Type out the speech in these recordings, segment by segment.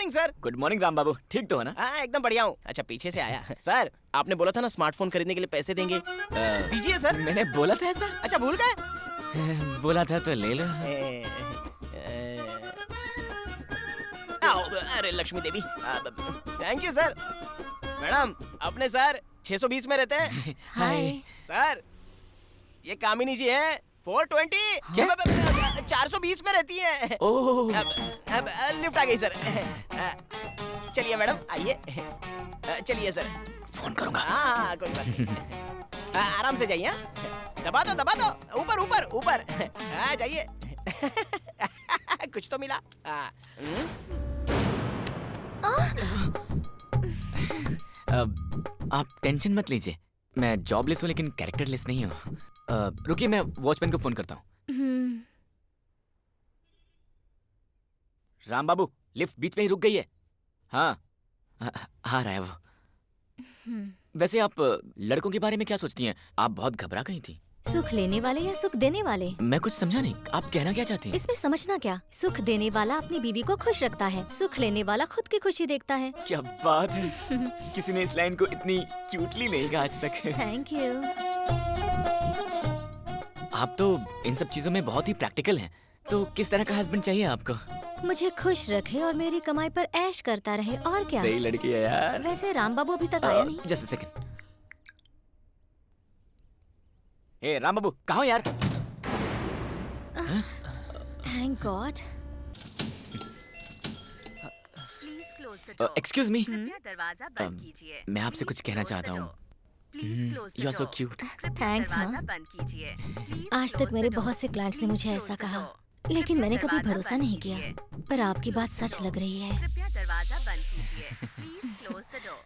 Morning sir. Good morning Ram Babu, ठीक तो हो ना? हाँ एकदम बढ़िया हूँ। अच्छा पीछे से आया सर, आपने बोला था ना स्मार्टफोन खरीदने के लिए पैसे देंगे, दीजिए सर। मैंने बोला था ऐसा? अच्छा भूल गए? बोला था तो ले लो। अरे लक्ष्मी देवी, थैंक यू सर। मैडम अपने सर 620 में रहते हैं। हाय सर ये कामिनी जी है 420। क्या? 420 में रहती है। ओह अब लिफ्ट आ गई सर। चलिए मैडम आइए। चलिए सर। फोन करूंगा। हाँ कोई बात नहीं। आराम से जाइए। दबा दो ऊपर ऊपर ऊपर। जाइए। कुछ तो मिला। आप टेंशन मत लीजिए, मैं जॉबलेस हूँ लेकिन कैरेक्टरलेस नहीं हूँ। रुकिए मैं वॉचमैन को फोन करता हूँ। राम बाबू लिफ्ट बीच में ही रुक गई है। हाँ आ रहा है वो। वैसे आप लड़कों के बारे में क्या सोचती हैं? आप बहुत घबरा गई थी। सुख लेने वाले या सुख देने वाले? मैं कुछ समझा नहीं, आप कहना क्या चाहती हैं? इसमें समझना क्या? सुख देने वाला अपनी बीवी को खुश रखता है, सुख लेने वाला खुद की खुशी देखता है। क्या बात है, किसी ने इस लाइन को इतनी क्यूटली नहीं कहा आज तक। Thank you. आप तो इन सब चीजों में बहुत ही प्रैक्टिकल हैं। तो किस तरह का हस्बैंड चाहिए आपको? मुझे खुश रखे और मेरी कमाई पर ऐश करता रहे, और क्या। सही लड़की है यार। वैसे राम बाबू अभी तक आया नहीं। Just a second. ए राम बाबू कहाँ हो यार? Thank God. एक्सक्यूज मी, दरवाजा बंद कीजिए। मैं आपसे कुछ कहना चाहता हूँ। You are so cute. Thanks. हाँ बंद कीजिए। आज तक मेरे बहुत से क्लाइंट्स ने मुझे ऐसा कहा, लेकिन मैंने कभी भरोसा नहीं किया। पर आपकी बात सच लग रही है। कृपया दरवाजा बंद कीजिए। Please close the door.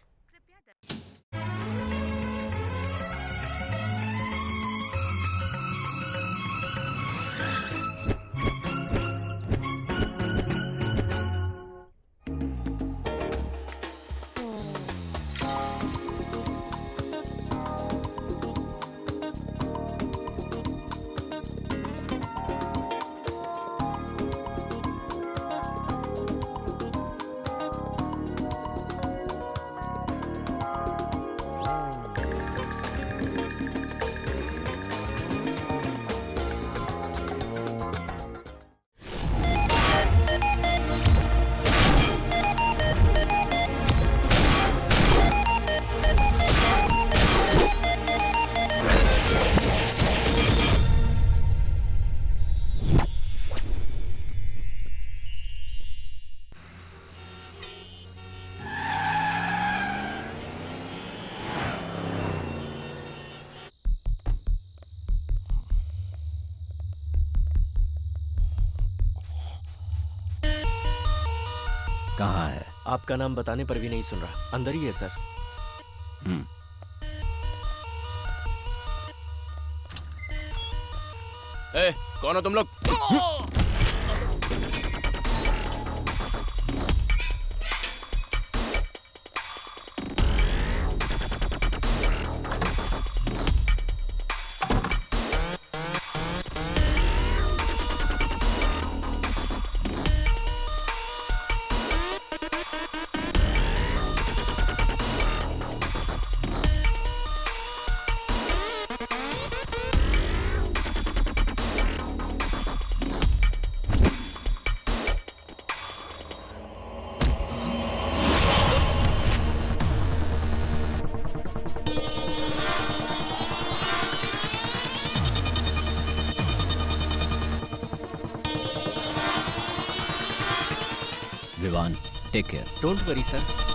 कहाँ है? आपका नाम बताने पर भी नहीं सुन रहा। अंदर ही है सर। कौन हो तुम लोग? Vivaan, take care. Don't worry sir.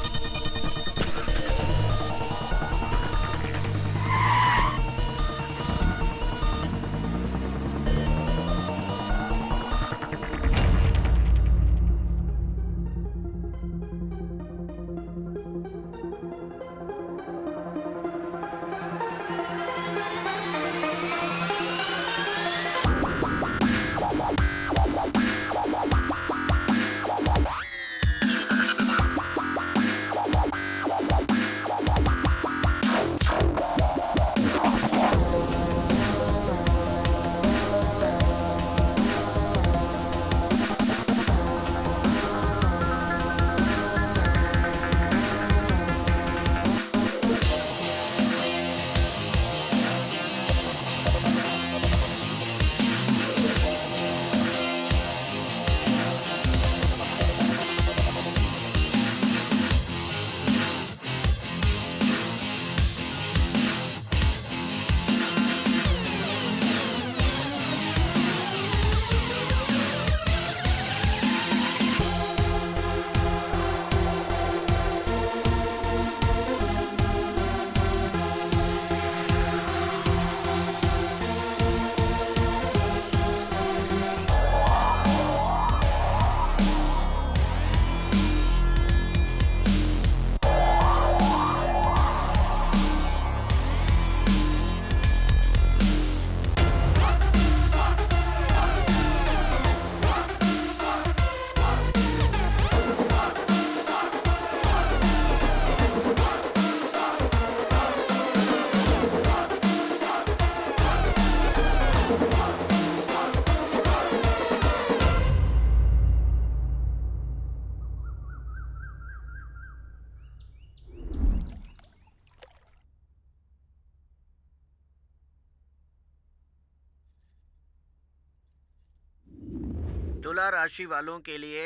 तुला राशि वालों के लिए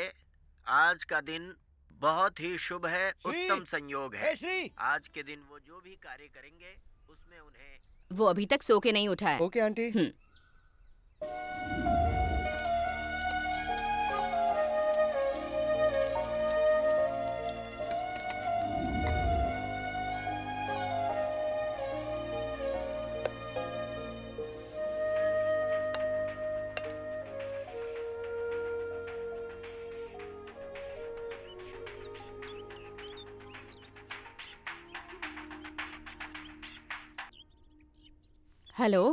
आज का दिन बहुत ही शुभ है, उत्तम संयोग है। श्री आज के दिन वो जो भी कार्य करेंगे उसमें उन्हें वो अभी तक सो के नहीं उठा है। Okay aunty. हेलो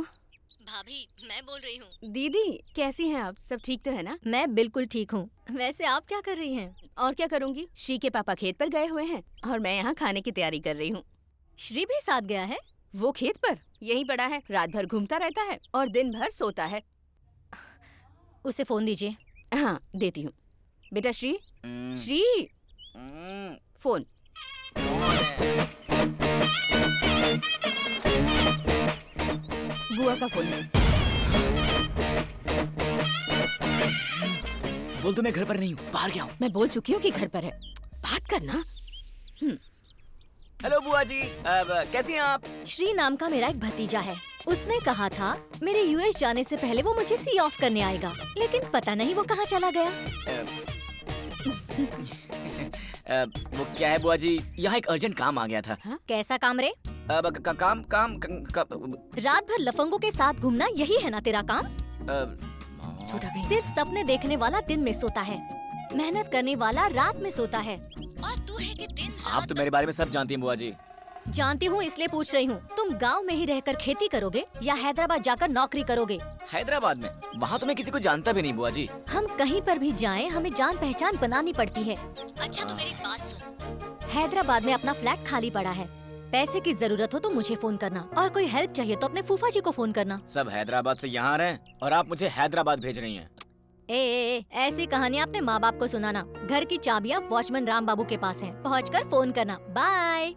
भाभी, मैं बोल रही हूँ। दीदी, कैसी हैं आप? सब ठीक तो है ना? मैं बिल्कुल ठीक हूँ। वैसे आप क्या कर रही हैं? और क्या करूँगी, श्री के पापा खेत पर गए हुए हैं और मैं यहाँ खाने की तैयारी कर रही हूँ। श्री भी साथ गया है? वो खेत पर यहीं पड़ा है, रात भर घूमता रहता है और दिन भर सोता है। उसे फोन दीजिए। हाँ, देती हूँ। बेटा श्री, श्री, फोन। बुआ का फोन है। बोल तो मैं घर पर नहीं हूँ, बाहर गया हूँ। मैं बोल चुकी हूँ कि घर पर है, बात करना। हेलो बुआ जी, अब कैसी हैं आप? श्री नाम का मेरा एक भतीजा है। उसने कहा था मेरे यूएस जाने से पहले वो मुझे सी ऑफ करने आएगा, लेकिन पता नहीं वो कहाँ चला गया। वो क्या है बुआ जी, यहाँ एक अर्जेंट काम आ गया था। कैसा काम रे? अब काम काम रात भर लफंगों के साथ घूमना, यही है ना तेरा काम? सिर्फ सपने देखने वाला दिन में सोता है, मेहनत करने वाला रात में सोता है, और तू है कि दिन रात। आप तो मेरे बारे में सब जानती हैं बुआ जी। जानती हूँ, इसलिए पूछ रही हूँ। तुम गांव में ही रहकर खेती करोगे या हैदराबाद जाकर नौकरी करोगे? हैदराबाद में? वहाँ तो मैं किसी को जानता भी नहीं बुआ जी। हम कहीं पर भी जाएं, हमें जान पहचान बनानी पड़ती है। अच्छा तो मेरी बात सुन, हैदराबाद में अपना फ्लैट खाली पड़ा है। पैसे की जरूरत हो तो मुझे फोन करना, और कोई हेल्प चाहिए तो अपने फूफा जी को फोन करना। सब हैदराबाद से यहाँ रहे और आप मुझे हैदराबाद भेज रही हैं। ऐसी कहानी अपने माँ बाप को सुनाना। घर की चाबियाँ वॉचमैन राम बाबू के पास हैं। पहुँचकर फोन करना। बाय।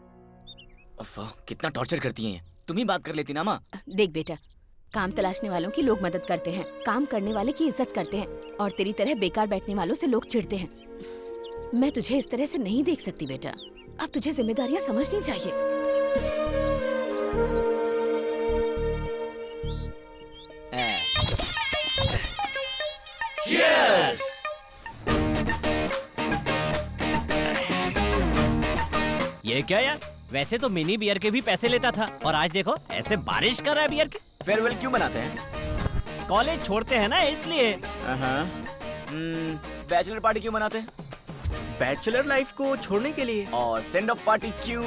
कितना टॉर्चर करती हैं। तुम ही बात कर लेती ना माँ। देख बेटा, काम तलाशने वालों की लोग मदद करते हैं, काम करने वाले की इज्जत करते हैं, और तेरी तरह बेकार बैठने वालों से लोग चिढ़ते हैं। मैं तुझे इस तरह से नहीं देख सकती बेटा। अब तुझे जिम्मेदारियाँ समझनी चाहिए। Cheers! ये क्या यार, वैसे तो मिनी बियर के भी पैसे लेता था और आज देखो ऐसे बारिश कर रहा है बियर की। फेयरवेल क्यों मनाते हैं? कॉलेज छोड़ते हैं ना इसलिए। बैचलर पार्टी क्यों मनाते हैं? बैचलर लाइफ को छोड़ने के लिए। और सेंड ऑफ पार्टी क्यों?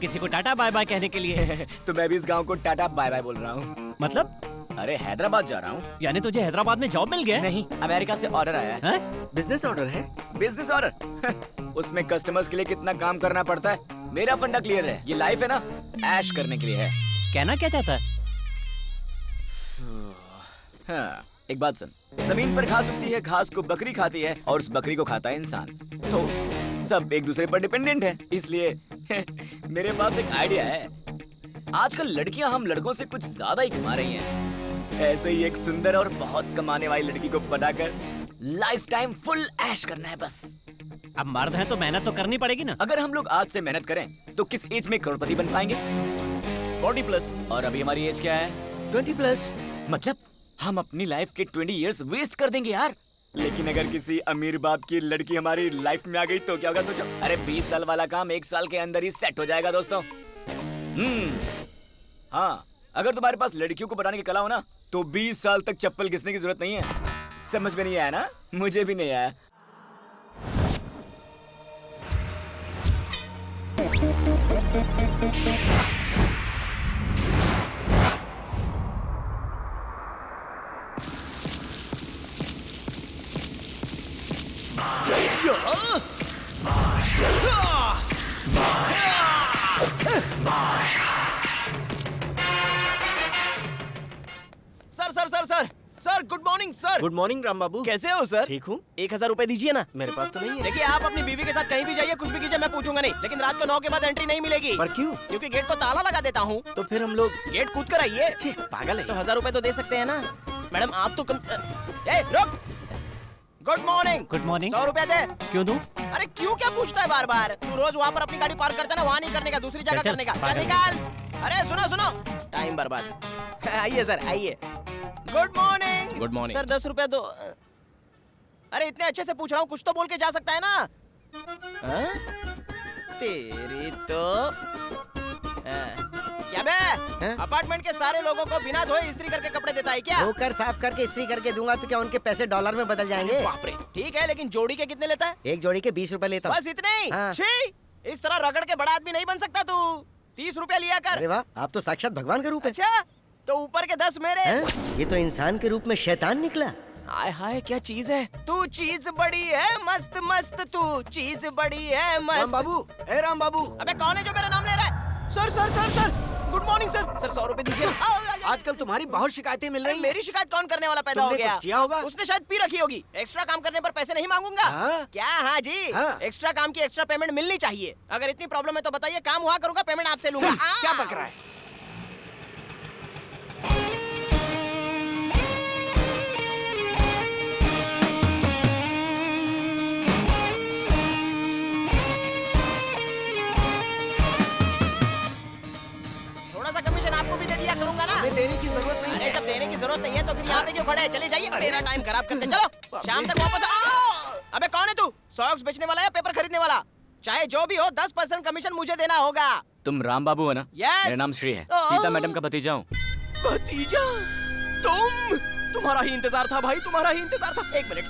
किसी को टाटा बाय बाय कहने के लिए। तो मैं भी इस गांव को टाटा बाय बाय बोल रहा हूँ। मतलब? अरे हैदराबाद जा रहा हूँ। यानी तुझे हैदराबाद में जॉब मिल गया? नहीं, अमेरिका से ऑर्डर आया है। बिजनेस ऑर्डर है? Business order? उसमें कस्टमर्स के लिए कितना काम करना पड़ता है। मेरा फंडा क्लियर है, ये लाइफ है ना, ऐश करने के लिए है। कहना क्या चाहता है? हाँ, एक बात सुन, जमीन पर घास उगती है, घास को बकरी खाती है और उस बकरी को खाता है इंसान। तो सब एक दूसरे पर डिपेंडेंट है, इसलिए मेरे पास एक आइडिया है। आजकल लड़कियां हम लड़कों से कुछ ज्यादा ही कमा रही हैं। ऐसे ही एक सुंदर और बहुत कमाने वाली लड़की को पटाकर लाइफ टाइम फुल ऐश करना है बस। अब मर्द हैं तो मेहनत तो करनी पड़ेगी ना। अगर हम लोग आज से मेहनत करें तो किस एज में करोड़पति बन पाएंगे? 40+। और अभी हमारी एज क्या है? 20+। मतलब हम अपनी लाइफ के 20 इयर्स वेस्ट कर देंगे यार। लेकिन अगर किसी अमीर बाप की लड़की हमारी लाइफ में आ गई तो क्या होगा सोचो। अरे 20 साल वाला काम 1 साल के अंदर ही सेट हो जाएगा दोस्तों। हाँ, अगर तुम्हारे पास लड़कियों को बनाने की कला हो ना तो 20 साल तक चप्पल घिसने की जरूरत नहीं है। समझ में नहीं आया ना? मुझे भी नहीं आया। Sir good morning sir. Good morning Ram Babu. कैसे हो सर? ठीक हूँ। 1000 रुपए दीजिए ना। मेरे पास तो नहीं है। देखिए आप अपनी बीवी के साथ कहीं भी जाइए, कुछ भी कीजिए, मैं पूछूंगा नहीं, लेकिन रात को 9 के बाद एंट्री नहीं मिलेगी। पर क्यों? क्योंकि गेट को ताला लगा देता हूँ। तो फिर हम लोग गेट कूद कर आइए। पागल है। तो 1000 रुपए तो दे सकते हैं ना मैडम? आप तो कम रुक। Good morning. Good morning. 100 रुपया दे। क्यों दूं? अरे क्यों क्या पूछता है बार बार? तू रोज वहाँ पर अपनी गाड़ी पार्क करता है ना, वहाँ नहीं करने का, दूसरी जगह चल, करने का। चल पागल। निकाल। अरे सुनो सुनो, टाइम बर्बाद। आइए सर आइए। Good morning. Good morning. Sir 10 रुपया दो। अरे इतने अच्छे से पूछ रहा हूँ, कुछ तो बोल के जा सकता है ना। हाँ? तेरी तो क्या बे? अपार्टमेंट के सारे लोगों को बिना धोए इस्त्री करके कपड़े देता है क्या? धोकर साफ करके इस्त्री करके दूंगा तो क्या उनके पैसे डॉलर में बदल जाएंगे? बाप रे। ठीक है, लेकिन जोड़ी के कितने लेता है? एक जोड़ी के 20 रुपए लेता हूँ। बस इतने ही? हाँ। छी, इस तरह रगड़ के बड़ा आदमी नहीं बन सकता तू। 30 रुपया लिया कर। अरे वाह, आप तो साक्षात भगवान का रूप है। अच्छा, तो ऊपर के 10 मेरे। हैं? ये तो इंसान के रूप में शैतान निकला। हाय हाय, क्या चीज है तू? चीज बड़ी है मस्त मस्त, तू चीज बड़ी है मस्त। राम बाबू, ए राम बाबू। अबे कौन है जो मेरा नाम ले रहा है? Sir sir sir sir, good morning sir. Sir 100 रुपए दीजिए। आजकल तुम्हारी बहुत शिकायतें मिल रही हैं। मेरी शिकायत कौन करने वाला पैदा हो तुमने गया? कुछ किया होगा? उसने शायद पी रखी होगी। एक्स्ट्रा काम करने पर पैसे नहीं मांगूंगा। हाँ? क्या? हाँ जी। हाँ। एक्स्ट्रा काम की एक्स्ट्रा पेमेंट मिलनी चाहिए। अगर इतनी प्रॉब्लम है तो बताइए, काम हुआ करूंगा, पेमेंट आपसे लूंगा। क्या बक रहा है? थोड़ा सा कमीशन आपको भी दे दिया करूंगा ना। हमें देने की जरूरत नहीं अरे है। जब देने की जरूरत नहीं है तो फिर यहाँ पे क्यों खड़े हैं? चले जाइए, मेरा टाइम खराब करते। चलो शाम तक वापस आओ। अबे कौन है तू? सॉक्स बेचने वाला या पेपर खरीदने वाला? चाहे जो भी हो, 10% कमीशन मुझे देना होगा। तुम राम बाबू है ना? Yes. मेरा नाम श्री है, ओह। सीता मैडम का भतीजा हूँ। भतीजा? तुम्हारा ही इंतजार था भाई, तुम्हारा ही इंतजार था। एक मिनट,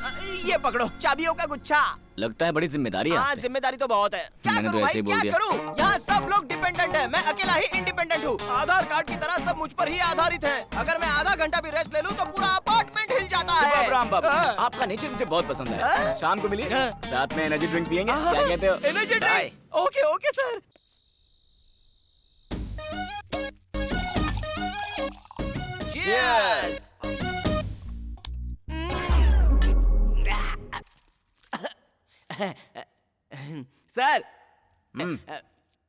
ये पकड़ो चाबियों का गुच्छा। लगता है बड़ी जिम्मेदारी है हाँ, आप पे। जिम्मेदारी तो बहुत है। क्या मैंने करूं तो भाई, ऐसे ही बोल क्या दिया। करूं? यहाँ सब लोग डिपेंडेंट है, मैं अकेला ही इंडिपेंडेंट हूँ। आधार कार्ड की तरह सब मुझ पर ही आधारित है। अगर मैं आधा घंटा भी रेस्ट ले लूं तो पूरा अपार्टमेंट हिल जाता है। सुबह राम बाबू, हाँ। आपका नेचर मुझे बहुत पसंद है। हाँ? शाम को मिलिए, साथ में एनर्जी ड्रिंक पियेंगे। क्या कहते हो? Energy Bye. Drink? Okay okay sir. Cheers! Sir,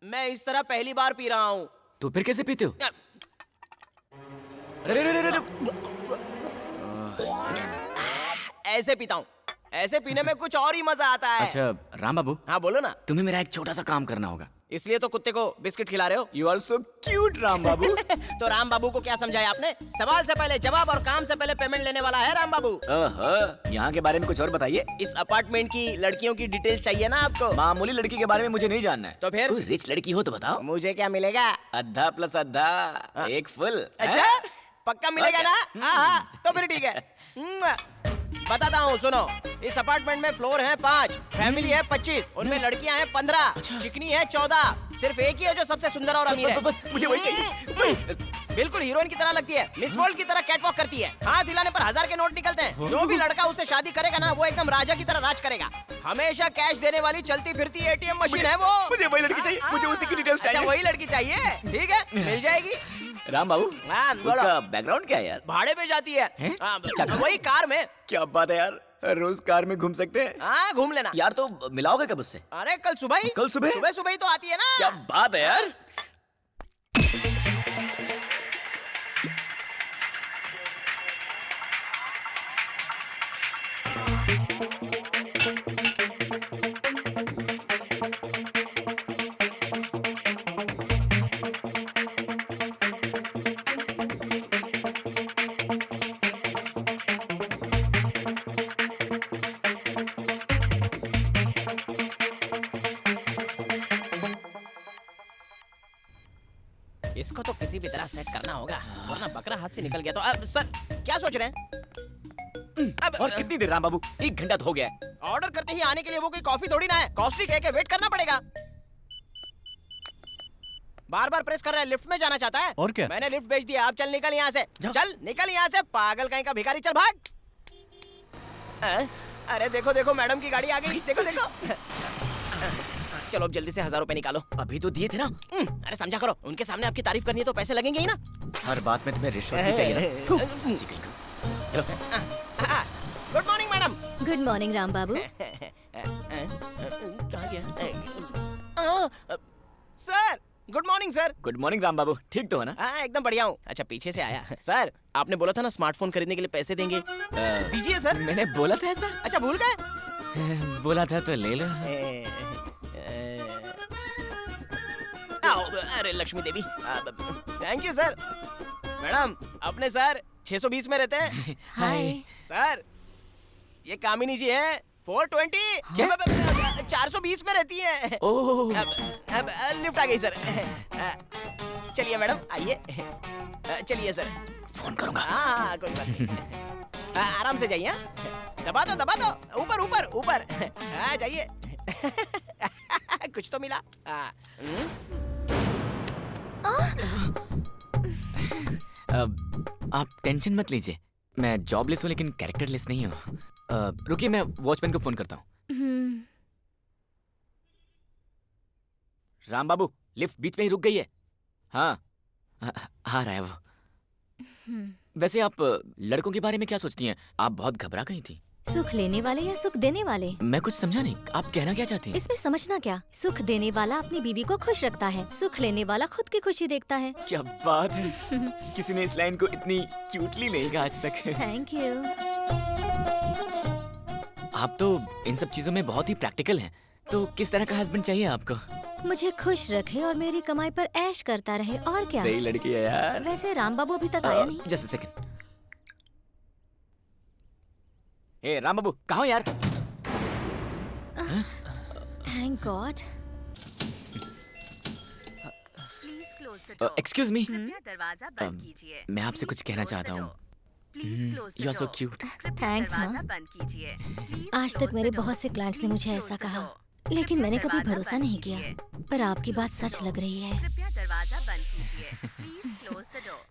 मैं इस तरह पहली बार पी रहा हूँ। तो फिर कैसे पीते हो? अरे अरे अरे अरे, ऐसे पीता हूँ। ऐसे पीने में कुछ और ही मजा आता है। अच्छा राम बाबू, हाँ बोलो ना। तुम्हें मेरा एक छोटा सा काम करना होगा। इसलिए तो कुत्ते को बिस्किट खिला रहे हो? You are so cute Ram Babu. तो राम बाबू को क्या समझाया आपने? सवाल से पहले जवाब और काम से पहले पेमेंट लेने वाला है राम बाबू। ओहो, यहाँ के बारे में कुछ और बताइए। इस अपार्टमेंट की लड़कियों की डिटेल्स चाहिए ना आपको? मामूली लड़की के बारे में मुझे नहीं जानना है। तो फिर? कोई रिच लड़की हो तो बताओ। मुझे क्या मिलेगा? आधा प्लस आधा, एक फुल। अच्छा, पक्का मिलेगा ना? हाँ, तो फिर ठीक है। बताता हूँ, सुनो। इस अपार्टमेंट में फ्लोर है 5, फैमिली है 25, उनमें लड़कियां हैं 15, चिकनी है 14, सिर्फ एक ही है जो सबसे सुंदर और अमीर है। बस मुझे वही चाहिए। बिल्कुल हीरोइन की तरह लगती है, मिस वर्ल्ड की तरह कैटवॉक करती है, हाथ हिलाने पर 1000 के नोट निकलते हैं। जो भी लड़का उससे शादी करेगा ना, वो एकदम राजा की तरह राज करेगा। हमेशा कैश देने वाली चलती फिरती ATM मशीन है वो। मुझे वही लड़की चाहिए, मुझे उसी की डिटेल्स अच्छा, चाहिए। वही लड़की चाहिए? ठीक है, मिल जाएगी। राम बाबू, हाँ, बोलो। उसका बैकग्राउंड क्या है यार? भाड़े पे जाती है। हैं? हाँ, वही कार में। क्या बात है यार, रोज कार में घूम सकते हैं हाँ, घूम लेना। यार। तो मिलाओगे कब उससे? अरे कल सुबह ही। कल सुबह? सुबह सुबह ही तो आती है ना। क्या बात है यार। इसको तो किसी भी तरह सेट करना होगा, वरना बकरा हाथ से निकल गया तो। अब सर क्या सोच रहे हैं? अब और कितनी देर राम बाबू? 1 घंटा तो हो गया है। ऑर्डर करते ही आने के लिए वो कोई कॉफी थोड़ी ना है। कॉस्टली कह के वेट करना पड़ेगा। बार बार प्रेस कर रहा है, लिफ्ट में जाना चाहता है। और क्या? मैंने लिफ्ट भेज दिया, अब चल निकल यहाँ से। चल निकल यहाँ से, पागल कहीं का भिखारी, चल भाग। अरे देखो देखो, मैडम की गाड़ी आ गई, देखो देखो। चलो अब जल्दी से 1000 रुपए निकालो। अभी तो दिए थे ना। अरे समझा करो, उनके सामने आपकी तारीफ करनी है तो पैसे लगेंगे ही ना। हर बात में तुम्हें रिश्वत ही चाहिए ना। थू, जी कहीं का। चलो। Good morning madam. Good morning Ram Babu. कहाँ गया? Sir good morning sir. Good morning Ram Babu, ठीक तो हो ना? हाँ एकदम बढ़िया हूँ। अच्छा पीछे से आया। सर आपने बोला था ना स्मार्टफोन खरीदने के लिए पैसे देंगे, दीजिए सर। मैंने बोला था ऐसा? अच्छा भूल गए? बोला था तो ले लो। आओ, अरे लक्ष्मी देवी, थैंक यू सर। मैडम अपने सर 620 में रहते हैं। हाय। सर ये कामिनी जी है 420। क्या? 420 में रहती है। ओह, अब लिफ्ट आ गई सर। चलिए मैडम आइए। चलिए सर। फोन करूंगा। हाँ कोई बात नहीं। आराम से जाइए। दबा दो ऊपर ऊपर ऊपर। हाँ जाइए। कुछ तो मिला। आप टेंशन मत लीजिए, मैं जॉबलेस हूँ लेकिन कैरेक्टरलेस नहीं हूँ। रुकिए मैं वॉचमैन को फोन करता हूँ। राम बाबू, लिफ्ट बीच में ही रुक गई है। हाँ आ रहा है वो। वैसे आप लड़कों के बारे में क्या सोचती हैं? आप बहुत घबरा गई थी। सुख लेने वाले या सुख देने वाले? मैं कुछ समझा नहीं, आप कहना क्या चाहती हैं? इसमें समझना क्या? सुख देने वाला अपनी बीवी को खुश रखता है, सुख लेने वाला खुद की खुशी देखता है। क्या बात है, किसी ने इस लाइन को इतनी क्यूटली नहीं कहा आज तक। Thank you. आप तो इन सब चीजों में बहुत ही प्रैक्टिकल हैं। तो किस तरह का हस्बैंड चाहिए आपको? मुझे खुश रखे और मेरी कमाई पर ऐश करता रहे, और क्या। सही लड़की है यार। वैसे राम बाबू अभी तक आया नहीं। Just a second. ए राम बाबू कहाँ हो यार? Thank God. Please close the door. Excuse me, कृपया दरवाजा बंद कीजिए। मैं आपसे कुछ कहना चाहता हूँ। Please close the you are so door. Cute. Thanks दरवाजा हाँ। बंद कीजिए। Please आज close तक मेरे the door. बहुत से क्लाइंट्स ने मुझे Please ऐसा close the कहा, door. लेकिन मैंने कभी दरवाजा भरोसा बंद नहीं किया। कीजिए। पर आपकी बात सच लग रही है। कृपया दरवाजा बंद कीजिए। Please close the door.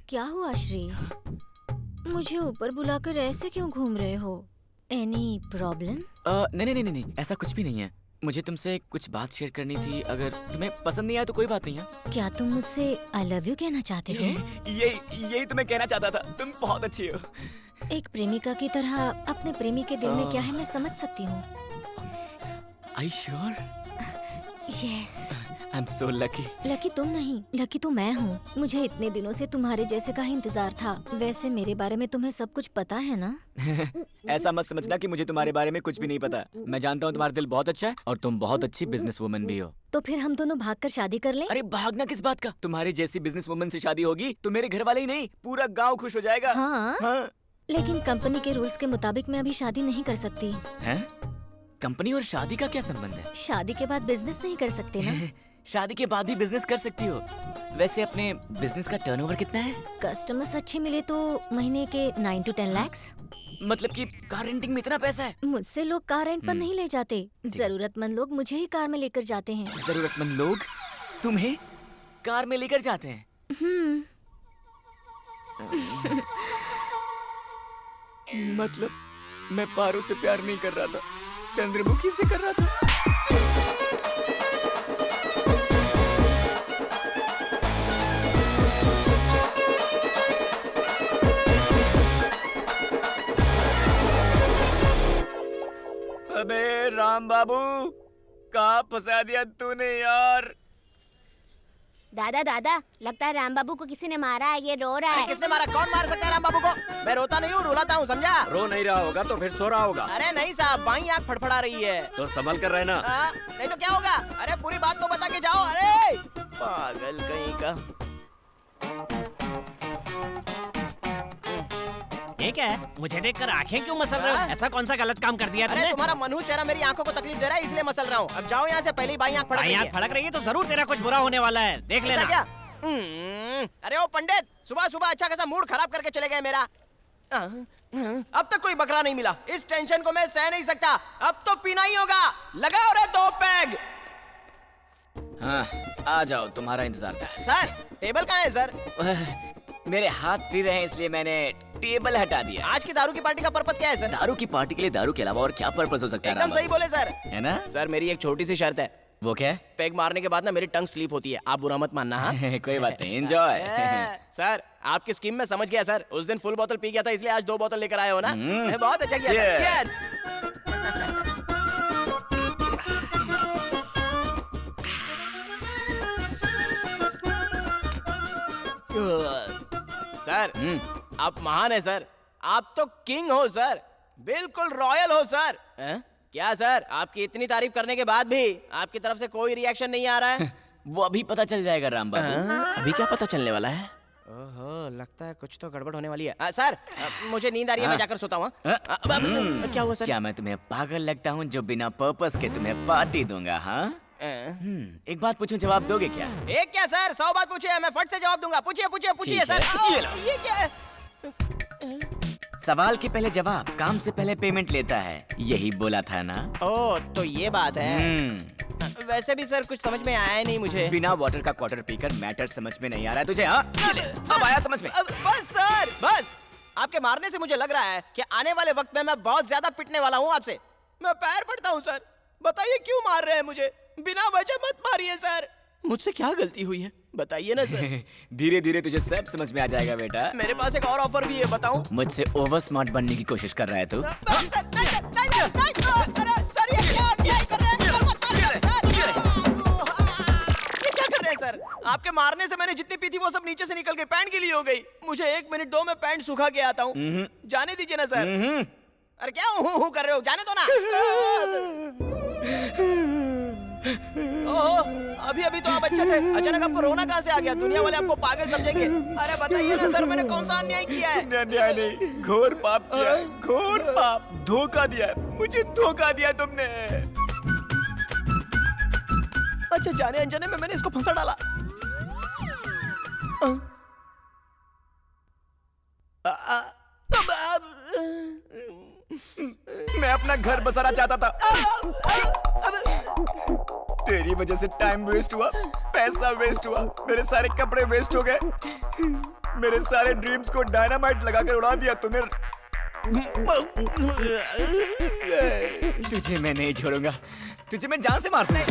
क्या हुआ श्री? मुझे ऊपर बुलाकर ऐसे क्यों घूम रहे हो? Any problem? नहीं, ऐसा कुछ भी नहीं है। मुझे तुमसे कुछ बात शेयर करनी थी। अगर तुम्हें पसंद नहीं आया तो कोई बात नहीं है। क्या तुम मुझसे आई लव यू कहना चाहते हो? यही तो मैं कहना चाहता था। तुम बहुत अच्छी हो। एक प्रेमिका की तरह अपने प्रेमी के दिल में क्या है मैं समझ सकती हूँ। Are you sure? Yes. I'm so lucky. Lucky तुम नहीं, लकी तो मैं हूँ। मुझे इतने दिनों से तुम्हारे जैसे का ही इंतजार था। वैसे मेरे बारे में तुम्हें सब कुछ पता है ना? ऐसा मत समझना कि मुझे तुम्हारे बारे में कुछ भी नहीं पता। मैं जानता हूँ तुम्हारा दिल बहुत अच्छा है और तुम बहुत अच्छी बिजनेस वुमन भी हो। तो फिर हम दोनों भागकर शादी कर लें? अरे भागना किस बात का? तुम्हारी जैसी बिजनेस वुमन से शादी होगी तो मेरे घर वाले ही नहीं पूरा गाँव खुश हो जाएगा। हाँ। लेकिन कंपनी के रूल्स के मुताबिक मैं अभी शादी नहीं कर सकती। हैं? कंपनी और शादी का क्या संबंध है? शादी के बाद बिजनेस नहीं कर सकते ना? शादी के बाद भी बिजनेस कर सकती हो। वैसे अपने बिजनेस का टर्नओवर कितना है? कस्टमर्स अच्छे मिले तो महीने के 9 to 10 lakhs। मतलब कि कार रेंटिंग में इतना पैसा है? मुझसे लोग कार रेंट पर नहीं ले जाते। जरूरतमंद लोग मुझे ही कार में लेकर जाते हैं। जरूरतमंद लोग तुम्हें कार में लेकर जाते हैं? मतलब मैं पारू से प्यार नहीं कर रहा था, चंद्रमुखी से कर रहा था। अबे राम बाबू कहाँ फंसा दिया तूने यार। दादा दादा, लगता है राम बाबू को किसी ने मारा है, ये रो रहा अरे है। किसने मारा? कौन मार सकता है राम बाबू को? मैं रोता नहीं हूँ, रुलाता हूँ, समझा? रो नहीं रहा होगा तो फिर सो रहा होगा। अरे नहीं साहब, बाईं आँख फड़फड़ा रही है। तो संभल कर रहना। नहीं तो क्या होगा? अरे पूरी बात तो बता के जाओ। अरे पागल कहीं का। ये क्या है? मुझे देखकर आंखें क्यों मसल रहे हो? ऐसा कौन सा गलत काम कर दिया अरे तुमने? तुम्हारा मनहूस चेहरा मेरी आंखों को तकलीफ दे रहा है, इसलिए मसल रहा हूँ। अब जाओ यहाँ से, पहली बाईं आँख फड़क रही आँख है। फड़क रही है तो जरूर तेरा कुछ बुरा होने वाला है, देख ऐसा लेना। क्या? अरे ओ पंडित, सुबह सुबह अच्छा खासा मूड खराब करके चले गए मेरा। अब तक कोई बकरा नहीं मिला। इस टेंशन को मैं सह नहीं सकता। अब तो पीना ही होगा। लगाओ रे 2 पैग। हाँ, आ जाओ, तुम्हारा इंतजार था। सर टेबल कहाँ है सर? मेरे हाथ फ्री रहे इसलिए मैंने टेबल हटा दिया। आज की दारू की पार्टी का पर्पस क्या है सर? दारू की पार्टी के लिए दारू के अलावा और क्या पर्पस हो सकता है? एकदम सही बोले सर। है ना? सर मेरी एक छोटी सी शर्त है। वो क्या है? पैग मारने के बाद ना मेरी टंग स्लीप होती है, आप बुरा मत मानना। हाँ कोई बात नहीं, एंजॉय। सर आपकी स्कीम में समझ गया सर। उस दिन फुल बोतल पी गया था, इसलिए आज 2 बोतल लेकर आए हो ना? बहुत अच्छा किया सर। Cheers! सर आप महान है सर। आप तो किंग हो सर, बिल्कुल रॉयल हो सर। क्या सर, आपकी इतनी तारीफ करने के बाद भी आपकी तरफ से कोई रिएक्शन नहीं आ रहा है? वो अभी पता चल जाएगा राम बाबू। अभी क्या पता चलने वाला है? ओहो, लगता है कुछ तो गड़बड़ होने वाली है। सर मुझे नींद आ रही है, मैं जाकर सोता हूँ। क्या हुआ सर? क्या मैं तुम्हें पागल लगता हूँ जो बिना पर्पस के तुम्हें पार्टी दूंगा? हाँ, एक बात पूछूं, जवाब दोगे क्या? एक क्या सर, 100 बात पूछिए, मैं फट से जवाब दूंगा। पूछिए पूछिए पूछिए ठीक सर। है, ये लो। ये क्या है? सवाल के पहले जवाब, काम से पहले पेमेंट लेता है, यही बोला था ना? ओ तो ये बात है। वैसे भी सर कुछ समझ में आया ही नहीं मुझे। बिना वाटर का क्वार्टर पीकर मैटर समझ में नहीं आ रहा है तुझे? हाँ, अब आया समझ में? बस सर बस, आपके मारने से मुझे लग रहा है कि आने वाले वक्त में मैं बहुत ज्यादा पिटने वाला हूँ आपसे। मैं पैर पड़ता हूँ सर, बताइए क्यों मार रहे हैं मुझे? बिना वजह मत मारिए सर। मुझसे क्या गलती हुई है बताइए ना सर। धीरे धीरे तुझे सब समझ में आ जाएगा बेटा। मेरे पास एक और ऑफर भी है, बताऊं? मुझसे ओवर स्मार्ट बनने की कोशिश कर रहा है तू? सर आपके मारने से मैंने जितनी पी थी वो सब नीचे से निकल के पैंट गीली हो गई। मुझे 1 मिनट दो, मैं पैंट सुखा के आता हूँ। जाने दीजिए ना सर। अरे क्या हूँ कर रहे हो, जाने दो ना। ओहो, अभी अभी तो आप अच्छे थे, अचानक आपको रोना कहाँ से आ गया? दुनिया वाले आपको पागल समझेंगे। अरे बताइए ना सर, मैंने कौन सा अन्याय किया है? अन्याय नहीं, घोर पाप किया है, घोर पाप। धोखा दिया है, मुझे धोखा दिया तुमने। अच्छा, जाने अनजाने में मैंने इसको फंसा डाला। मैं अपना घर बसाना चाहता था, तेरी वजह से टाइम वेस्ट हुआ, पैसा वेस्ट हुआ, मेरे सारे कपड़े वेस्ट हो गए, मेरे सारे ड्रीम्स को डायनामाइट लगाकर उड़ा दिया तूने। तुझे मैं नहीं छोड़ूंगा, तुझे मैं जान से मार दूंगा।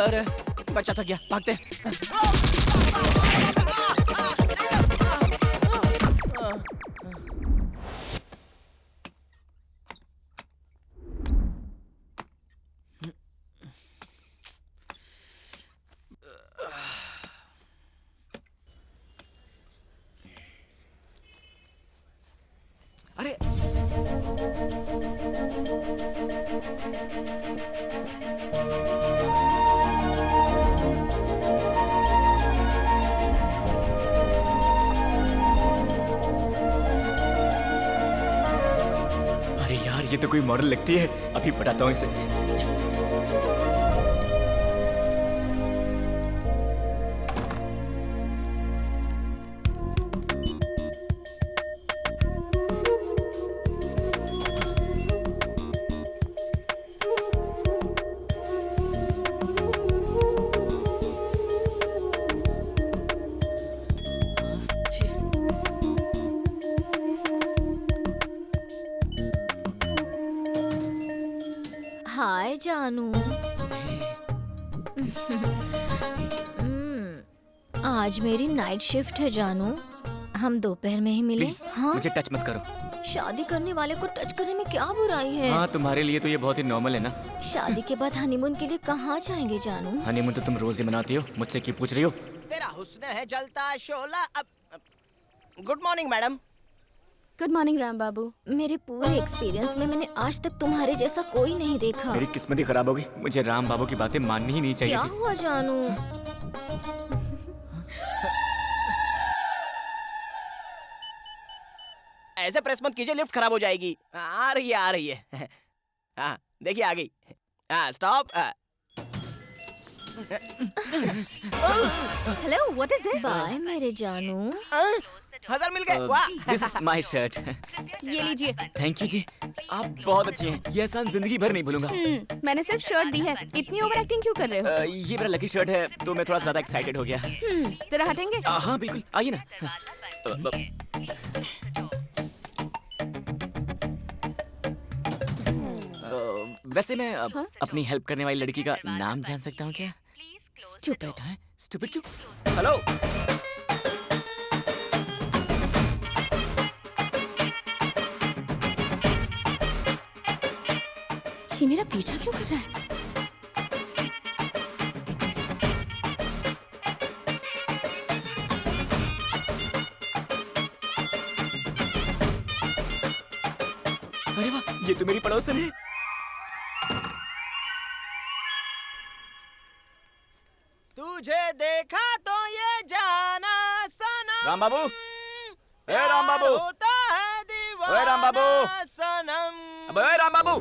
अरे बच्चा थक गया, भागते। अरे यार, ये तो कोई मॉडल लगती है, अभी बताता हूँ इसे। हाय जानू। आज मेरी नाइट शिफ्ट है जानू, हम दोपहर में ही मिले। प्लीज हाँ, मुझे टच मत करो। शादी करने वाले को टच करने में क्या बुराई है? हाँ, तुम्हारे लिए तो ये बहुत ही नॉर्मल है ना। शादी के बाद हनीमून के लिए कहाँ जाएंगे जानू? हनीमून तो तुम रोज ही मनाती हो, मुझसे क्यों पूछ रही हो? तेरा हुस्न है जलता शोला। Good morning madam. Good morning Ram Babu. मेरे पूरे एक्सपीरियंस में मैंने आज तक तुम्हारे जैसा कोई नहीं देखा। मेरी किस्मत ही खराब होगी, मुझे राम बाबू की बातें माननी ही नहीं चाहिए क्या थी। हुआ जानू? ऐसे प्रेस मत कीजिए, लिफ्ट खराब हो जाएगी। आ रही है। हाँ देखिए आ गई। हाँ stop. Hello, what is this? Bye मेरे जानू। 1000 मिल गए। वाह। This is my shirt. ये लीजिए। थैंक यू जी, आप बहुत अच्छी हैं। ये एहसान जिंदगी भर नहीं भूलूंगा। मैंने सिर्फ शर्ट दी है, इतनी ओवर एक्टिंग क्यों कर रहे हो? ये मेरा लकी शर्ट है तो मैं थोड़ा ज्यादा एक्साइटेड हो गया। जरा हटेंगे? हाँ बिल्कुल, आइए ना। वैसे मैं अपनी हेल्प करने वाली लड़की का नाम जान सकता हूँ क्या? स्टूपिड। स्टूपिड क्यों? हेलो। ये मेरा पीछा क्यों कर रहा है? अरे वाह, ये तो मेरी पड़ोसन है। तुझे देखा तो ये जाना सनम। राम बाबू, ए राम बाबू, होता है दीवाना ओए राम बाबू, सनम। अबे ओए राम बाबू,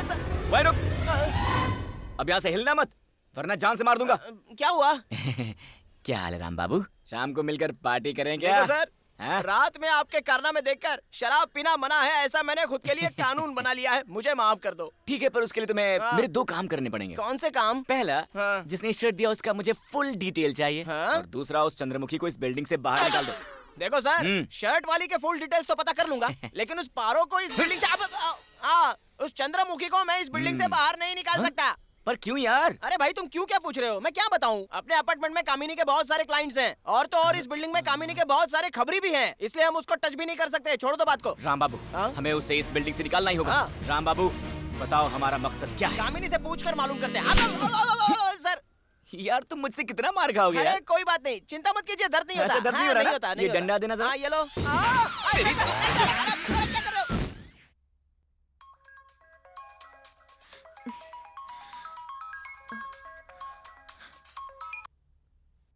सर, ओए रुक, अब यहाँ से हिलना मत वरना जान से मार दूंगा। क्या हुआ? क्या हाल है राम बाबू? शाम को मिलकर पार्टी करें क्या? देखो सर, हाँ? रात में आपके कारनामे देखकर शराब पीना मना है, ऐसा मैंने खुद के लिए कानून बना लिया है। मुझे माफ कर दो। ठीक है, पर उसके लिए तुम्हें हाँ। मेरे 2 काम करने पड़ेंगे। कौन से काम? पहला, हाँ। जिसने शर्ट दिया उसका मुझे फुल डिटेल चाहिए। हाँ। और दूसरा, उस चंद्रमुखी को इस बिल्डिंग से बाहर निकाल दो। देखो सर, शर्ट वाली के फुल डिटेल्स तो पता कर लूंगा, लेकिन उस पारो को इस बिल्डिंग से उस चंद्रमुखी को मैं इस बिल्डिंग से बाहर नहीं निकाल सकता। पर क्यों यार? अरे भाई तुम क्यों क्या पूछ रहे हो? मैं क्या बताऊं? अपने अपार्टमेंट में कामिनी के बहुत सारे क्लाइंट्स हैं, और तो और इस बिल्डिंग में कामिनी के बहुत सारे खबरी भी हैं, इसलिए हम उसको टच भी नहीं कर सकते। छोड़ दो बात को। राम बाबू, हाँ? हमें उसे इस बिल्डिंग से निकालना ही होगा। हाँ। राम बाबू, बताओ हमारा मकसद क्या है? कामिनी से पूछकर मालूम करते हैं। सर यार तुम मुझसे कितना मार खाओगे अरे यार? कोई बात नहीं, चिंता मत कीजिए, दर्द नहीं होता। अच्छा, दर्द नहीं हाँ, हो रहा नहीं ना? होता, ये नहीं होता। डंडा देना जरा। हाँ, ये लो। क्या कर रहे हो?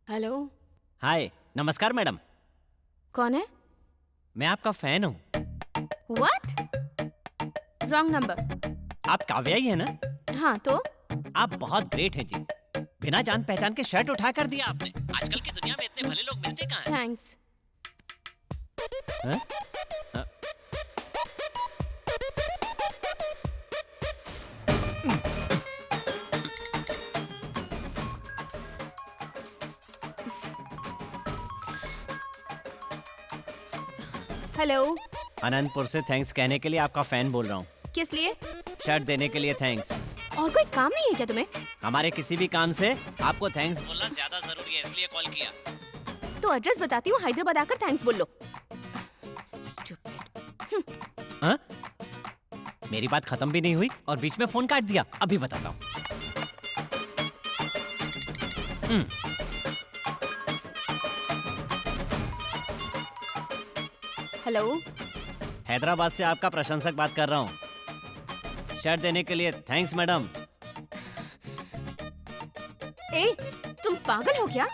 हेलो, हाय, नमस्कार मैडम। कौन है? मैं आपका फैन हूँ। व्हाट? Wrong number. आप काव्या ही है ना? हाँ तो? आप बहुत ग्रेट हैं जी। बिना जान पहचान के शर्ट उठा कर दिया आपने। आजकल की दुनिया में इतने भले लोग मिलते कहाँ हैं? थैंक्स। हैं? हेलो। अनंतपुर से थैंक्स कहने के लिए आपका फैन बोल रहा हूँ। किस लिए? शर्ट देने के लिए थैंक्स। और कोई काम नहीं है क्या तुम्हें? हमारे किसी भी काम से आपको थैंक्स बोलना ज्यादा जरूरी है, इसलिए कॉल किया। तो एड्रेस बताती हूँ, हैदराबाद आकर थैंक्स बोल लो। हाँ? मेरी बात खत्म भी नहीं हुई और बीच में फोन काट दिया। अभी बताता हूँ। हेलो। हैदराबाद से आपका प्रशंसक बात कर रहा हूँ। शर्ट देने के लिए थैंक्स मैडम। ए, तुम पागल हो क्या?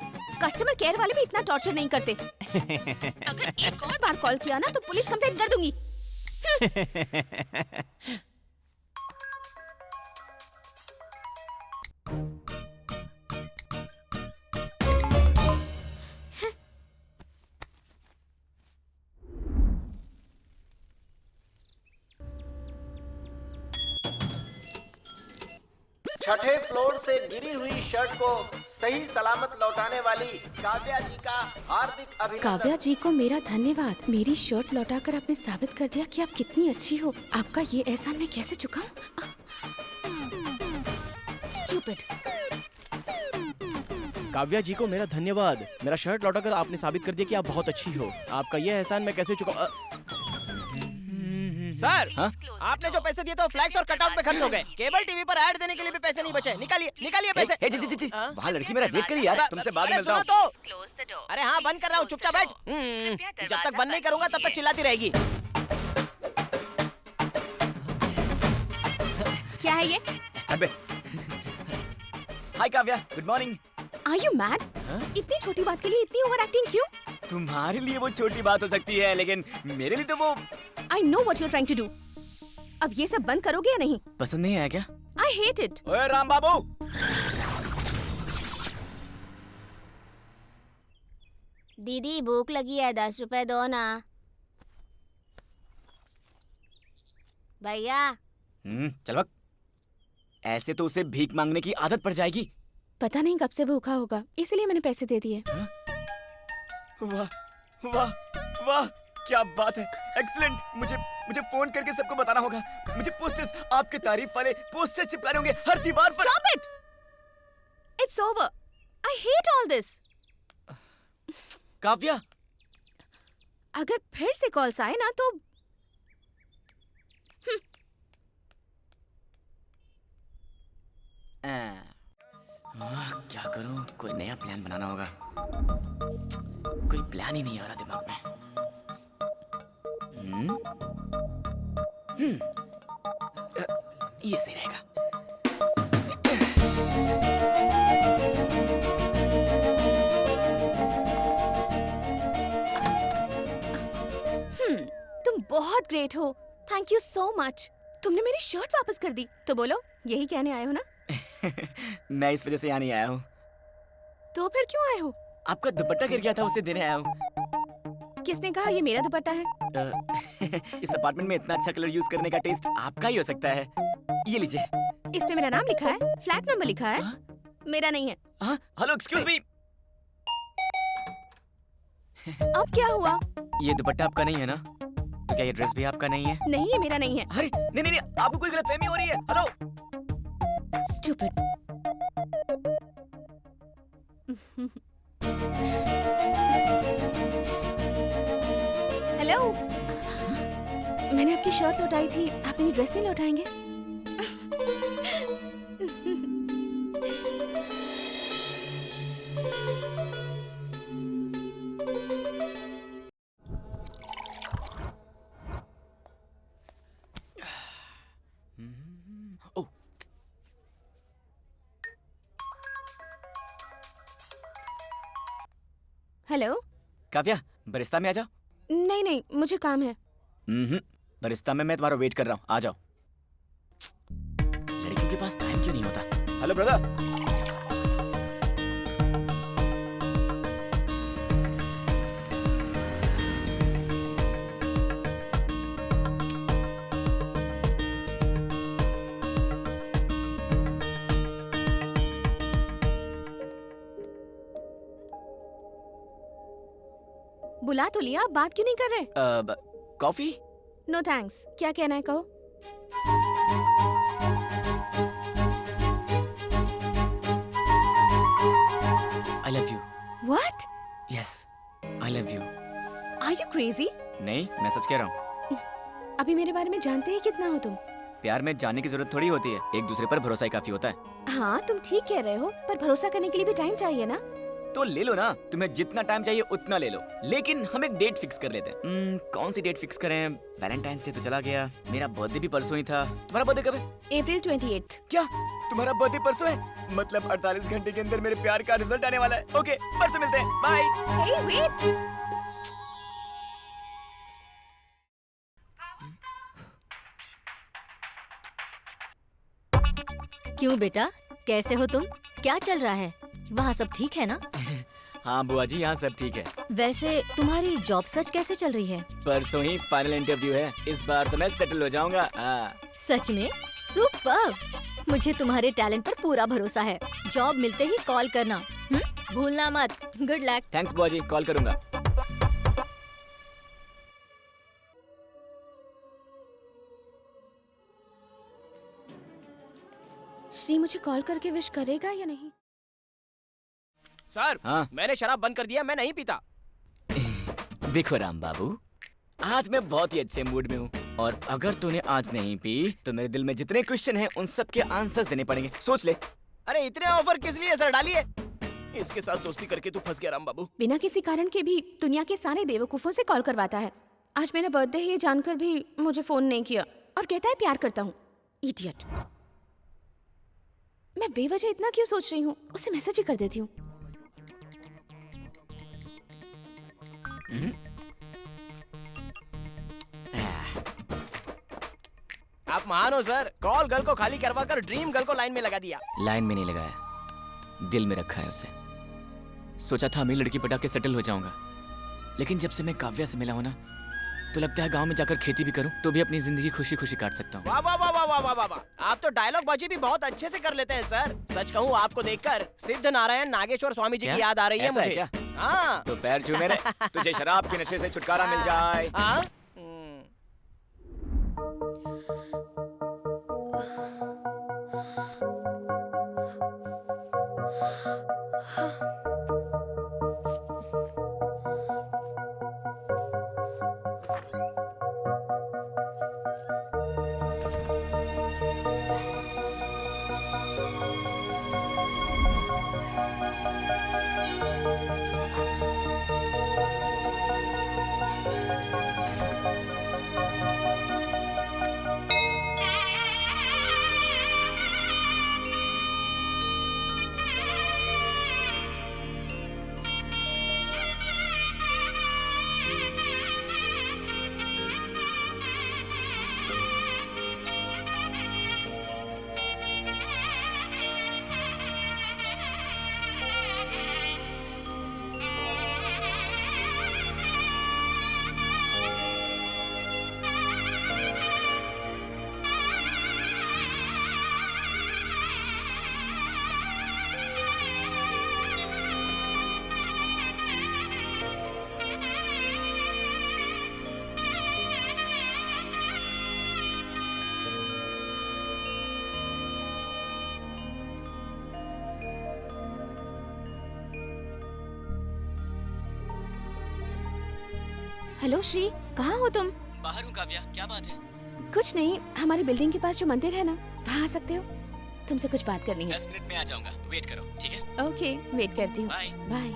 कस्टमर केयर वाले भी इतना टॉर्चर नहीं करते। अगर एक और बार कॉल किया ना तो पुलिस कंप्लेंट कर दूंगी। छठे फ्लोर से गिरी हुई शर्ट को सही सलामत लौटाने वाली काव्या जी का हार्दिक अभिनंदन। काव्या जी को मेरा धन्यवाद। मेरी शर्ट लौटाकर आपने साबित कर दिया कि आप कितनी अच्छी हो। आपका ये एहसान मैं कैसे चुकाऊं? Stupid. काव्या जी को मेरा धन्यवाद। मेरा शर्ट लौटाकर आपने साबित कर दिया कि आप बहुत अच्छी हो। आपका यह एहसान मैं कैसे चुका। सर, हाँ? आपने जो पैसे दिए थे वो फ्लैक्स और कटआउट पे खर्च हो गए। केबल टीवी पर ऐड देने के लिए भी पैसे नहीं बचे। निकालिए निकालिए पैसे। जी वहाँ लड़की मेरा वेट करी यार, तुमसे बाद में अरे मिलता हूँ। सुनो तो। Close the door. अरे हाँ, बंद कर रहा हूँ, चुपचाप बैठ। जब तक बंद नहीं करूंगा तब तक चिल्लाती रहेगी। क्या है ये? अबे hi Kavya, good morning. Are you mad? इतनी छोटी बात के लिए इतनी ओवर एक्टिंग क्यों? तुम्हारे लिए वो छोटी बात हो सकती है, लेकिन मेरे लिए तो वो I know what you are trying to do. अब ये सब बंद करोगे या नहीं? पसंद नहीं आया क्या? I hate it. ओए राम बाबू, दीदी भूख लगी है, 10 रुपए दो ना। भैया चल वक्त। ऐसे तो उसे भीख मांगने की आदत पड़ जाएगी। पता नहीं कब से भूखा होगा, इसलिए मैंने पैसे दे दिए। वाह वाह वाह, क्या बात है, एक्सीलेंट। मुझे फोन करके सबको बताना होगा। मुझे पोस्टर्स, आपके तारीफ वाले पोस्टर्स चिपकाने होंगे हर दीवार पर। Stop it! It's over. I hate all this. Kavya, अगर फिर से कॉल्स आए ना तो क्या करूं? कोई नया प्लान बनाना होगा। कोई प्लान ही नहीं आ रहा दिमाग में। ये सही रहेगा। तुम बहुत ग्रेट हो। Thank you so much. तुमने मेरी शर्ट वापस कर दी, तो बोलो यही कहने आए हो ना? मैं इस वजह से यहाँ नहीं आया हूँ। तो फिर क्यों आए हो? आपका दुपट्टा गिर गया था, उसे देने आया हूँ। किसने कहा ये मेरा दुपट्टा है? इस अपार्टमेंट में इतना अच्छा कलर यूज करने का टेस्ट आपका ही हो सकता है। ये लीजिए। इस पे मेरा नाम लिखा है, फ्लैट नंबर लिखा है। मेरा नहीं है। हाँ, हेलो, एक्सक्यूज मी। अब क्या हुआ? ये दुपट्टा आपका नहीं है ना? तो क्या ये ड्रेस भी आपका नहीं है? नहीं, ये मेरा नहीं है। अरे नहीं, आपको कोई गलतफहमी हो रही है। हेलो। Stupid. हेलो, मैंने आपकी शर्ट लौटाई थी, आप मेरी ड्रेस नहीं लौटाएंगे? ओह, हेलो। काव्या, बरिस्ता में आ जाओ। नहीं, मुझे काम है। बरिस्ता में मैं तुम्हारा वेट कर रहा हूँ, आ जाओ। लड़कियों के पास टाइम क्यों नहीं होता? Hello brother. बुला तो लिया, आप बात क्यों नहीं कर रहे? कॉफी? No thanks. क्या कहना है कहो? I love you. What? Yes, I love you. Are you crazy? नहीं, मैं सच कह रहा हूँ। अभी मेरे बारे में जानते ही कितना हो तुम? प्यार में जानने की जरूरत थोड़ी होती है, एक दूसरे पर भरोसा ही काफी होता है। हाँ, तुम ठीक कह रहे हो, पर भरोसा करने के लिए भी टाइम चाहिए ना? तो ले लो ना, तुम्हें जितना टाइम चाहिए उतना ले लो, लेकिन हम एक डेट फिक्स कर लेते हैं। कौन सी डेट फिक्स करें? वैलेंटाइंस डे तो चला गया, मेरा बर्थडे भी परसों ही था। तुम्हारा बर्थडे कब है? April 28th। क्या तुम्हारा बर्थडे परसों है? मतलब 48 घंटे के अंदर मेरे प्यार का रिजल्ट आने वाला है। ओके, परसों मिलते हैं, बाय। Hey, wait! क्यों बेटा, कैसे हो तुम? क्या चल रहा है? वहाँ सब ठीक है ना? हाँ बुआ जी, यहाँ सब ठीक है। वैसे तुम्हारी जॉब सर्च कैसे चल रही है? परसों ही फाइनल इंटरव्यू है, इस बार तो मैं सेटल हो जाऊंगा। सच में? सुपर्ब! मुझे तुम्हारे टैलेंट पर पूरा भरोसा है। जॉब मिलते ही कॉल करना, भूलना मत। Good luck. थैंक्स बुआ जी, कॉल करूंगा। श्री मुझे कॉल करके विश करेगा या नहीं? सर हाँ? मैंने शराब बंद कर दिया, मैं नहीं पीता। देखो राम बाबू, आज मैं बहुत ही अच्छे मूड में हूँ और अगर तूने आज नहीं पी तो मेरे दिल में जितने क्वेश्चन हैं उन सब के आंसर्स देने पड़ेंगे। सोच ले। अरे इतने ऑफर किस लिए सर? डालिए। इसके साथ दोस्ती करके तू फंस गया राम बाबू। बिना किसी कारण के भी दुनिया के सारे बेवकूफों से कॉल करवाता है। आज मेरा बर्थडे है ये जानकर भी मुझे फोन नहीं किया और कहता है प्यार करता हूँ। इडियट। मैं बेवजह इतना क्यों सोच रही हूँ? उसे मैसेज ही कर देती हूँ। आप महान हो सर, कॉल गर्ल को खाली करवा कर ड्रीम गर्ल को लाइन में लगा दिया। लाइन में नहीं लगाया, दिल में रखा है उसे। सोचा था मैं लड़की पटा के सेटल हो जाऊंगा, लेकिन जब से मैं काव्या से मिला हूं ना तो लगता है गांव में जाकर खेती भी करूं तो भी अपनी जिंदगी खुशी खुशी काट सकता हूं। वाह वाह वाह वाह वाह वाह वाह वाह, आप तो डायलॉग बाजी भी बहुत अच्छे से कर लेते हैं सर। सच कहूँ आपको देखकर सिद्ध नारायण नागेश्वर स्वामी जी की याद आ रही है ऐसा है मुझे। क्या? हाँ तो पैर छू मेरे, तुझे शराब के नशे से छुटकारा मिल जाए। हाँ? हेलो श्री, कहाँ हो तुम? बाहर हूँ काव्या, क्या बात है? कुछ नहीं, हमारी बिल्डिंग के पास जो मंदिर है ना, वहाँ आ सकते हो? तुमसे कुछ बात करनी है। 10 मिनट में आ जाऊंगा, वेट करो, ठीक है? ओके, वेट करती हूँ। बाय। बाय।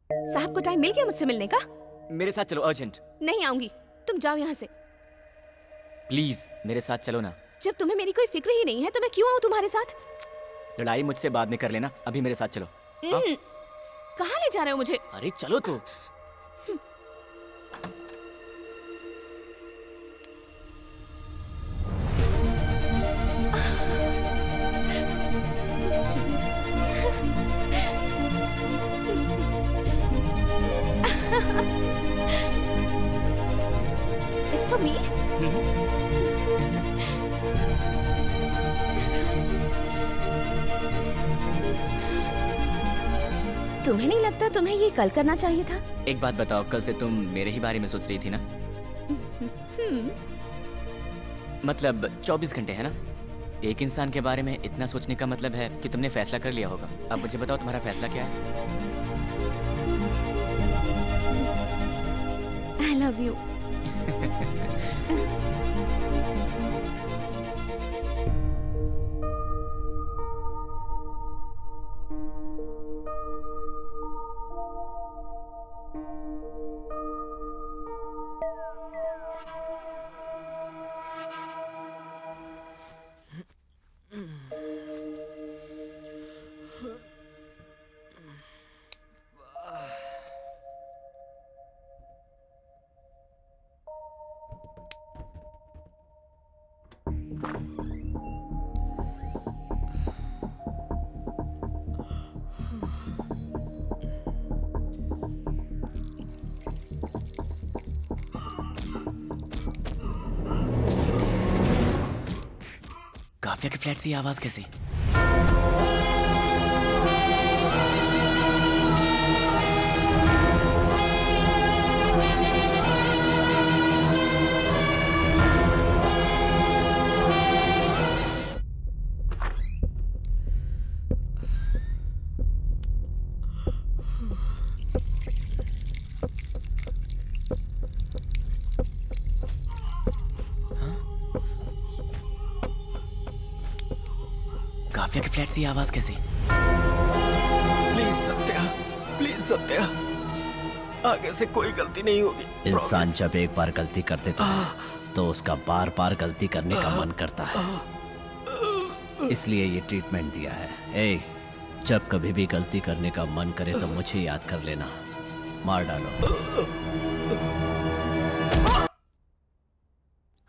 साहब को टाइम मिल गया मुझसे मिलने का? मेरे साथ चलो, अर्जेंट। नहीं आऊंगी, तुम जाओ यहाँ से। प्लीज मेरे साथ चलो ना। जब तुम्हें मेरी कोई फिक्र ही नहीं है तो मैं क्यों आऊँ तुम्हारे साथ? लड़ाई मुझसे बाद में कर लेना, अभी मेरे साथ चलो। हाँ? कहाँ ले जा रहे हो मुझे? अरे चलो तो। It's for me. तुम्हें नहीं लगता तुम्हें ये कल करना चाहिए था? एक बात बताओ, कल से तुम मेरे ही बारे में सोच रही थी ना? मतलब 24 घंटे है ना? एक इंसान के बारे में इतना सोचने का मतलब है कि तुमने फैसला कर लिया होगा। अब मुझे बताओ तुम्हारा फैसला क्या है? I love you. काफिया के फ्लैट से ये आवाज कैसी? काफिया के फ्लैट से ये आवाज कैसी? प्लीज सत्या, आगे से कोई गलती नहीं होगी। इंसान जब एक बार गलती कर देता है तो उसका बार बार गलती करने का मन करता है, इसलिए ये ट्रीटमेंट दिया है। ए, जब कभी भी गलती करने का मन करे तो मुझे याद कर लेना, मार डालो।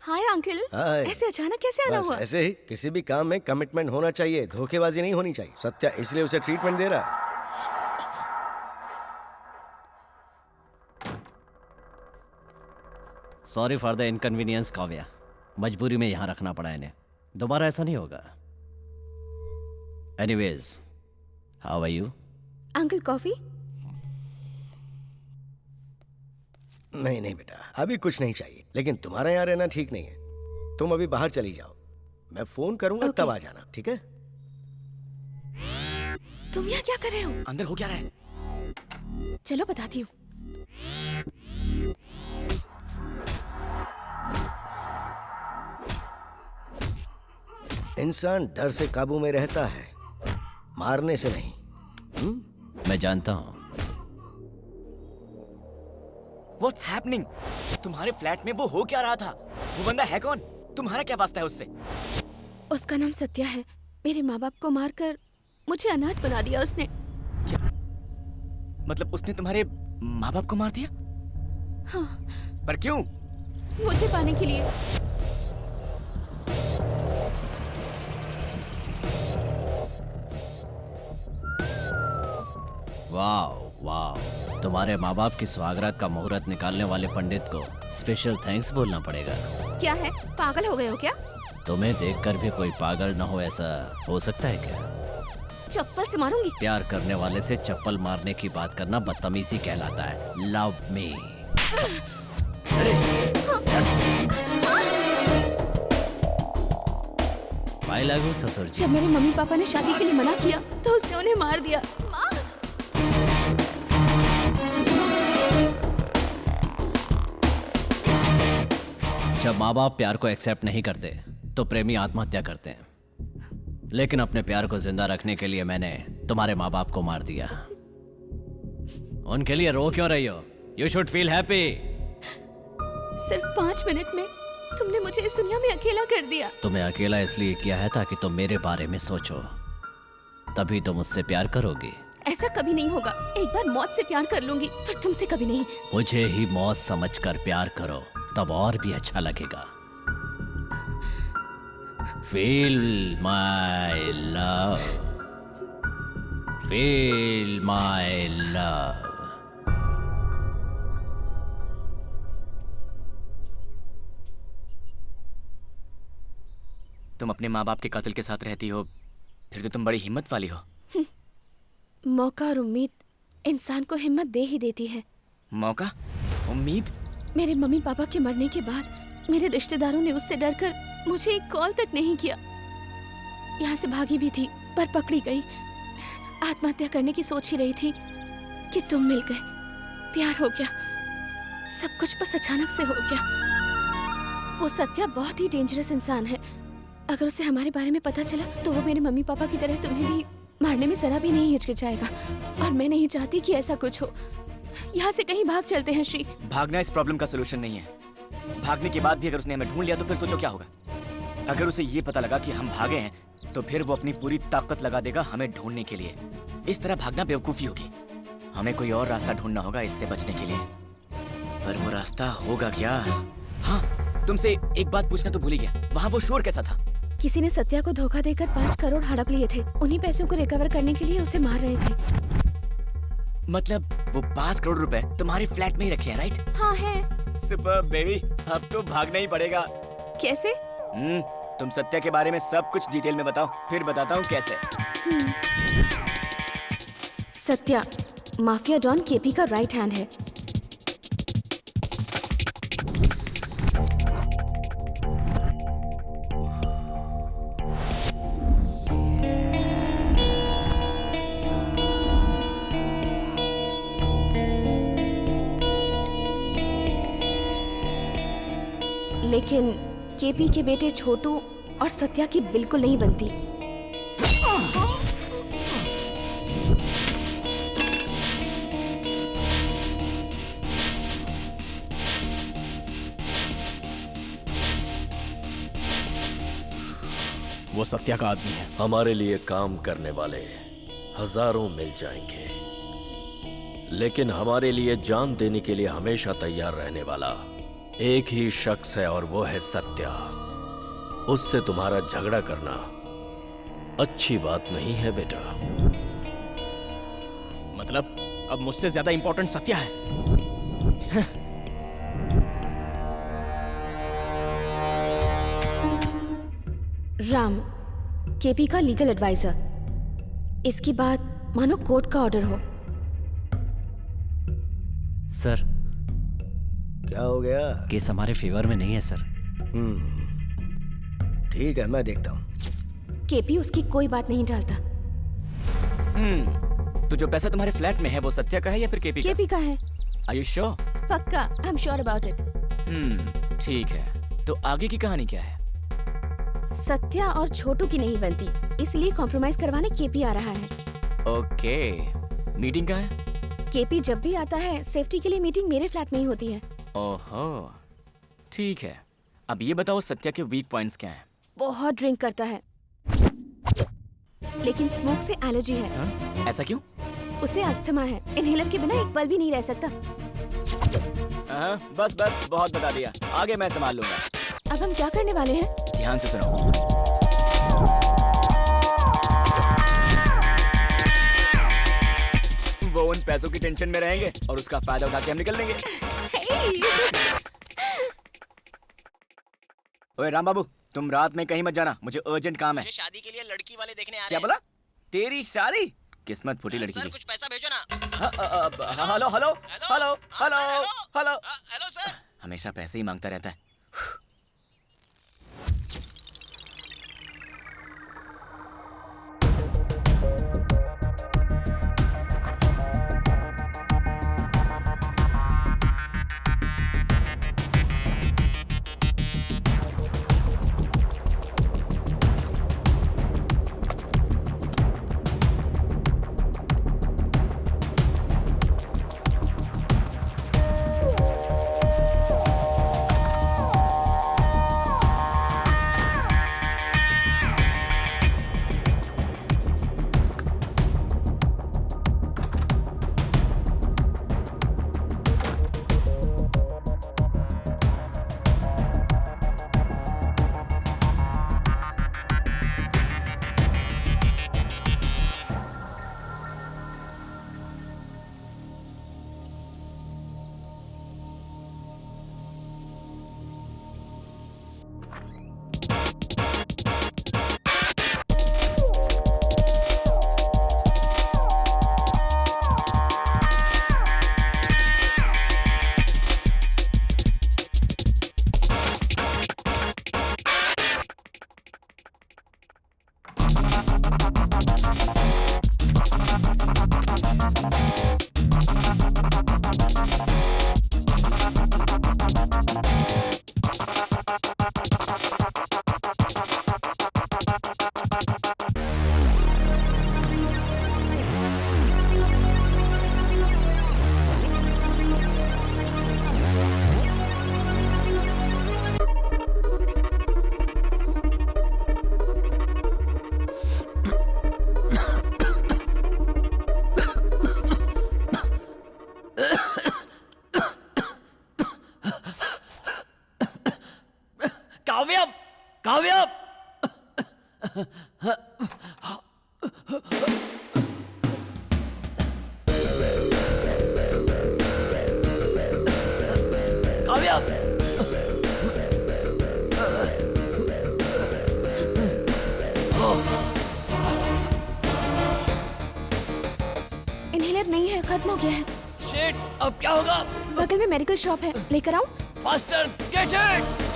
हाय अंकल, हाय। ऐसे अचानक कैसे आना बस हुआ? ऐसे ही किसी भी काम में कमिटमेंट होना चाहिए, धोखेबाजी नहीं होनी चाहिए। सत्या इसलिए उसे ट्रीटमेंट दे रहा है। Sorry for the inconvenience Kavya, मजबूरी में यहाँ रखना पड़ा इन्हें, दोबारा ऐसा नहीं होगा। Anyways, how are you? Uncle coffee? नहीं बेटा, अभी कुछ नहीं चाहिए, लेकिन तुम्हारा यहाँ रहना ठीक नहीं है। तुम अभी बाहर चली जाओ, मैं फोन करूंगा तब आ जाना, ठीक है? तुम यहाँ क्या कर रहे हो? अंदर हो क्या रहा है? चलो बताती हूँ। इंसान डर से काबू में रहता है, मारने से नहीं। मैं जानता हूँ। What's happening? तुम्हारे फ्लैट में वो हो क्या रहा था? वो बंदा है कौन? तुम्हारा क्या वास्ता है उससे? उसका नाम सत्या है। मेरे माँ बाप को मारकर मुझे अनाथ बना दिया उसने। क्या? मतलब उसने तुम्हारे माँ बाप को मार दिया? हाँ। पर क्यों? मुझे पाने के लिए। वाह वाह, तुम्हारे माँ बाप की स्वागत का मुहूर्त निकालने वाले पंडित को स्पेशल थैंक्स बोलना पड़ेगा। क्या है, पागल हो गए हो क्या? तुम्हें देखकर भी कोई पागल न हो, ऐसा हो सकता है क्या? चप्पल से मारूंगी। प्यार करने वाले से चप्पल मारने की बात करना बदतमीजी कहलाता है। Love me. भाई लागू ससुर जी। जब मेरे मम्मी पापा ने शादी के लिए मना किया तो उसने उन्हें मार दिया। जब माँ बाप प्यार को एक्सेप्ट नहीं करते तो प्रेमी आत्महत्या करते हैं, लेकिन अपने प्यार को जिंदा रखने के लिए मैंने तुम्हारे माँ बाप को मार दिया। उनके लिए रो क्यों रही हो? You should feel happy. सिर्फ 5 मिनट में तुमने मुझे इस दुनिया में अकेला कर दिया। तुम्हें अकेला इसलिए किया है ताकि तुम मेरे बारे में सोचो, तभी तुम मुझसे प्यार करोगी। ऐसा कभी नहीं होगा। एक बार मौत से प्यार कर लूंगी, पर तुमसे कभी नहीं। मुझे ही मौत समझकर प्यार करो, तब और भी अच्छा लगेगा। Feel my love, feel my love. तुम अपने माँ बाप के कातिल के साथ रहती हो, फिर तो तुम बड़ी हिम्मत वाली हो। मौका और उम्मीद इंसान को हिम्मत दे ही देती है। मौका? उम्मीद? मेरे मम्मी पापा के मरने के बाद मेरे रिश्तेदारों ने उससे डरकर मुझे एक कॉल तक नहीं किया। यहाँ से भागी भी थी पर पकड़ी गई। आत्महत्या करने की सोच ही रही थी कि तुम मिल गए, प्यार हो गया, सब कुछ बस अचानक से हो गया। वो सत्या बहुत ही डेंजरस इंसान है। अगर उसे हमारे बारे में पता चला तो वो मेरे मम्मी पापा की तरह तुम्हें भी मारने में जरा भी नहीं हिचकिचाएगा, और मैं नहीं चाहती कि ऐसा कुछ हो। यहाँ से कहीं भाग चलते हैं श्री। भागना इस प्रॉब्लम का सोल्यूशन नहीं है। भागने के बाद भी अगर उसने हमें ढूंढ लिया तो फिर सोचो क्या होगा। अगर उसे ये पता लगा कि हम भागे हैं तो फिर वो अपनी पूरी ताकत लगा देगा हमें ढूंढने के लिए। इस तरह भागना बेवकूफी होगी। हमें कोई और रास्ता ढूंढना होगा इससे बचने के लिए। पर वो रास्ता होगा क्या? हाँ, तुमसे एक बात पूछना तो भूल ही गया, वहाँ वो शोर कैसा था? किसी ने सत्या को धोखा देकर 5 करोड़ हड़प लिए थे। उन्हीं पैसों को रिकवर करने के लिए उसे मार रहे थे। मतलब वो 5 करोड़ रुपए तुम्हारे फ्लैट में ही रखे हैं, राइट? हाँ है। सुपर बेबी, अब तो भागना ही पड़ेगा। कैसे? तुम सत्या के बारे में सब कुछ डिटेल में बताओ, फिर बताता हूँ कैसे। सत्या माफिया डॉन केपी का राइट हैंड है। लेकिन केपी के बेटे छोटू और सत्या की बिल्कुल नहीं बनती। वो सत्या का आदमी है। हमारे लिए काम करने वाले हजारों मिल जाएंगे, लेकिन हमारे लिए जान देने के लिए हमेशा तैयार रहने वाला एक ही शख्स है, और वो है सत्या। उससे तुम्हारा झगड़ा करना अच्छी बात नहीं है बेटा। मतलब अब मुझसे ज्यादा इंपॉर्टेंट सत्या है। राम केपी का लीगल एडवाइजर। इसकी बात मानो कोर्ट का ऑर्डर हो। सर क्या हो गया? केस हमारे फेवर में नहीं है सर। ठीक है, मैं देखता हूँ। केपी उसकी कोई बात नहीं टालता। तो जो पैसा तुम्हारे फ्लैट में है वो सत्या का है या फिर केपी का? केपी का है। Are you sure? पक्का, I am sure about it. ठीक है, तो आगे की कहानी क्या है? सत्या और छोटू की नहीं बनती, इसलिए कॉम्प्रोमाइज करवाने केपी आ रहा है। ओके, मीटिंग कहाँ है? केपी जब भी आता है सेफ्टी के लिए मीटिंग मेरे फ्लैट में ही होती है। ओहो, ठीक है। अब ये बताओ सत्या के वीक पॉइंट्स क्या हैं? बहुत ड्रिंक करता है, लेकिन स्मोक से एलर्जी है। हाँ? ऐसा क्यों? उसे अस्थमा है, इनहेलर के बिना एक पल भी नहीं रह सकता। बस बहुत बता दिया, आगे मैं संभाल लूंगा। अब हम क्या करने वाले हैं? ध्यान से सुनो। वो उन पैसों की टेंशन में रहेंगे और उसका फायदा उठा के हम निकल लेंगे। ओए राम बाबू, तुम रात में कहीं मत जाना, मुझे अर्जेंट काम है। मुझे शादी के लिए लड़की वाले देखने आ रहे क्या हैं। बोला? तेरी शादी? किस्मत फूटी लड़की सर की। कुछ पैसा भेजो ना। Hello hello hello hello hello hello sir. हमेशा पैसे ही मांगता रहता है। काव्या! काव्या! इनहेलर नहीं है, खत्म हो गया है। शिट, अब क्या होगा? बगल में मेडिकल शॉप है, लेकर आऊं? Faster, get it!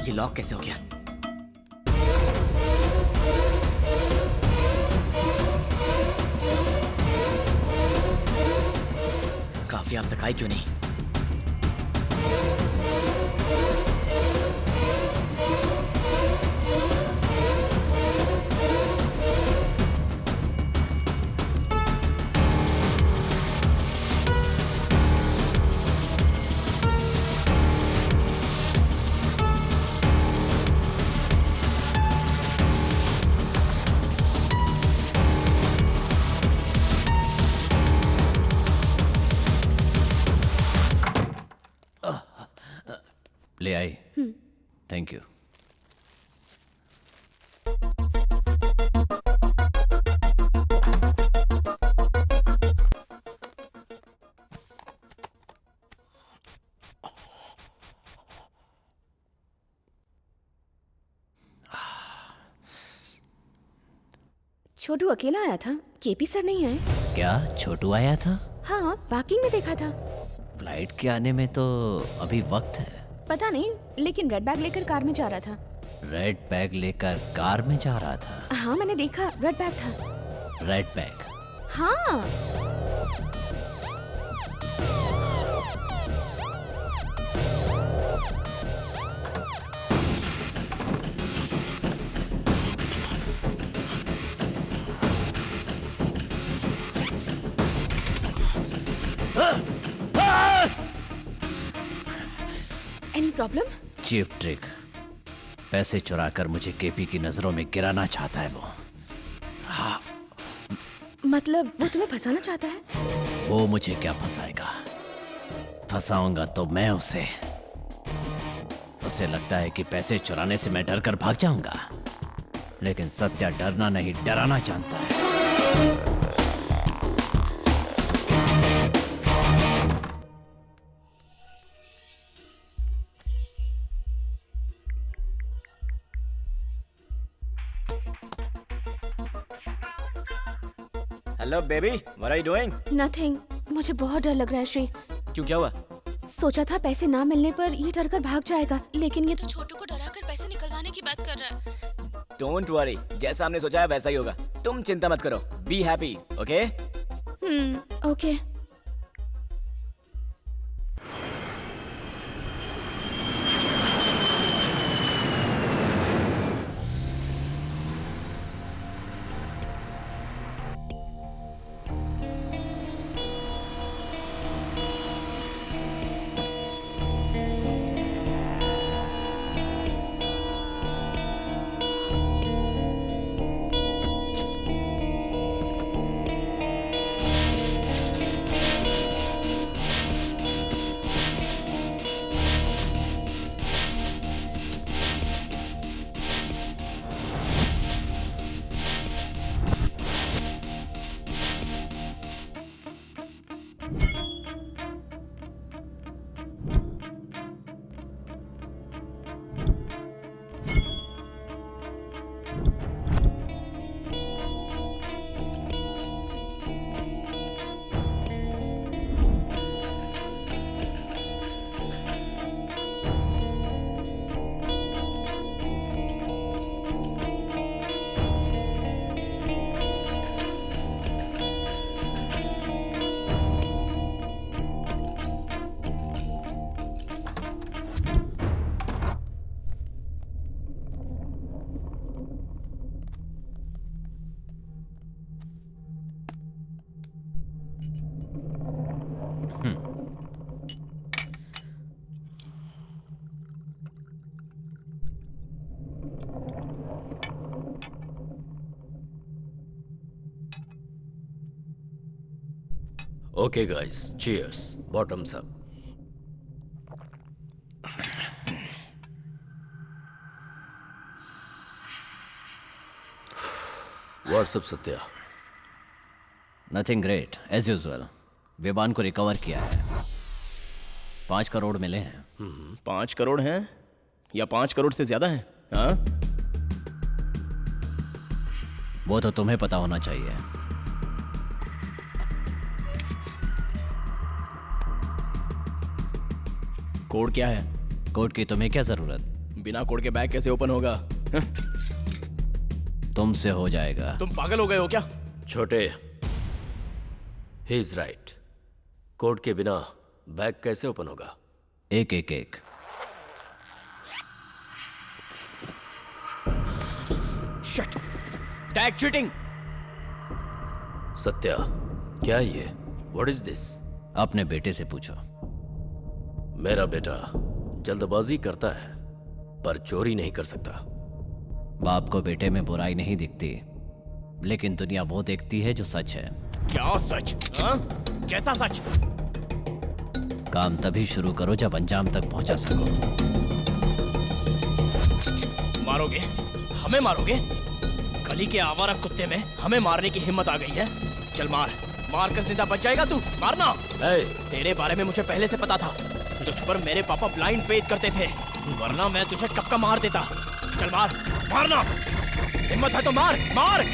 ये लॉक कैसे हो गया? काफी अब तक आई क्यों नहीं? ले आई। Thank you. छोटू अकेला आया था, केपी सर नहीं आए। क्या छोटू आया था? हाँ, पार्किंग में देखा था। फ्लाइट के आने में तो अभी वक्त है। पता नहीं, लेकिन रेड बैग लेकर कार में जा रहा था। रेड बैग लेकर कार में जा रहा था? हाँ, मैंने देखा, रेड बैग था। Red bag? हाँ। Any problem? Cheap trick. पैसे चुराकर मुझे केपी की नजरों में गिराना चाहता है वो। मतलब वो तुम्हें फंसाना चाहता है? वो मुझे क्या फंसाएगा? फंसाऊंगा तो मैं उसे। उसे लगता है कि पैसे चुराने से मैं डर कर भाग जाऊंगा, लेकिन सत्या डरना नहीं डराना जानता है। Hello baby, what are you doing? Nothing. मुझे बहुत डर लग रहा है श्री। क्यों, क्या हुआ? सोचा था पैसे ना मिलने पर ये डर कर भाग जाएगा, लेकिन ये तो छोटू को डराकर पैसे निकलवाने की बात कर रहा है। डोंट वरी, जैसा हमने सोचा है वैसा ही होगा। तुम चिंता मत करो, be happy, okay? Okay. Okay guys, cheers. Bottoms up. What's up, Satya? Nothing great as usual. विमान को रिकवर किया है। 5 करोड़ मिले हैं। 5 करोड़ हैं या 5 करोड़ से ज्यादा हैं? हाँ? वो तो तुम्हें पता होना चाहिए। कोड क्या है? कोड की तुम्हें क्या जरूरत? बिना कोड के बैग कैसे ओपन होगा? तुमसे हो जाएगा। तुम पागल हो गए हो क्या? छोटे, he is right. कोड के बिना बैग कैसे ओपन होगा? एक एक एक। शट! Tag cheating! सत्या, क्या है ये? What is this? अपने बेटे से पूछो। मेरा बेटा जल्दबाजी करता है पर चोरी नहीं कर सकता। बाप को बेटे में बुराई नहीं दिखती, लेकिन दुनिया वो देखती है जो सच है। क्या सच? हाँ? कैसा सच? काम तभी शुरू करो जब अंजाम तक पहुंचा सको। मारोगे? हमें मारोगे? गली के आवारा कुत्ते में हमें मारने की हिम्मत आ गई है? चल मार, मार कर जिंदा बच जाएगा तू। मारना। तेरे बारे में मुझे पहले से पता था। तुझ पर मेरे पापा ब्लाइंड फेथ करते थे, वरना मैं तुझे कक्का मार देता। चल मार, मारना। हिम्मत है तो मार, मार।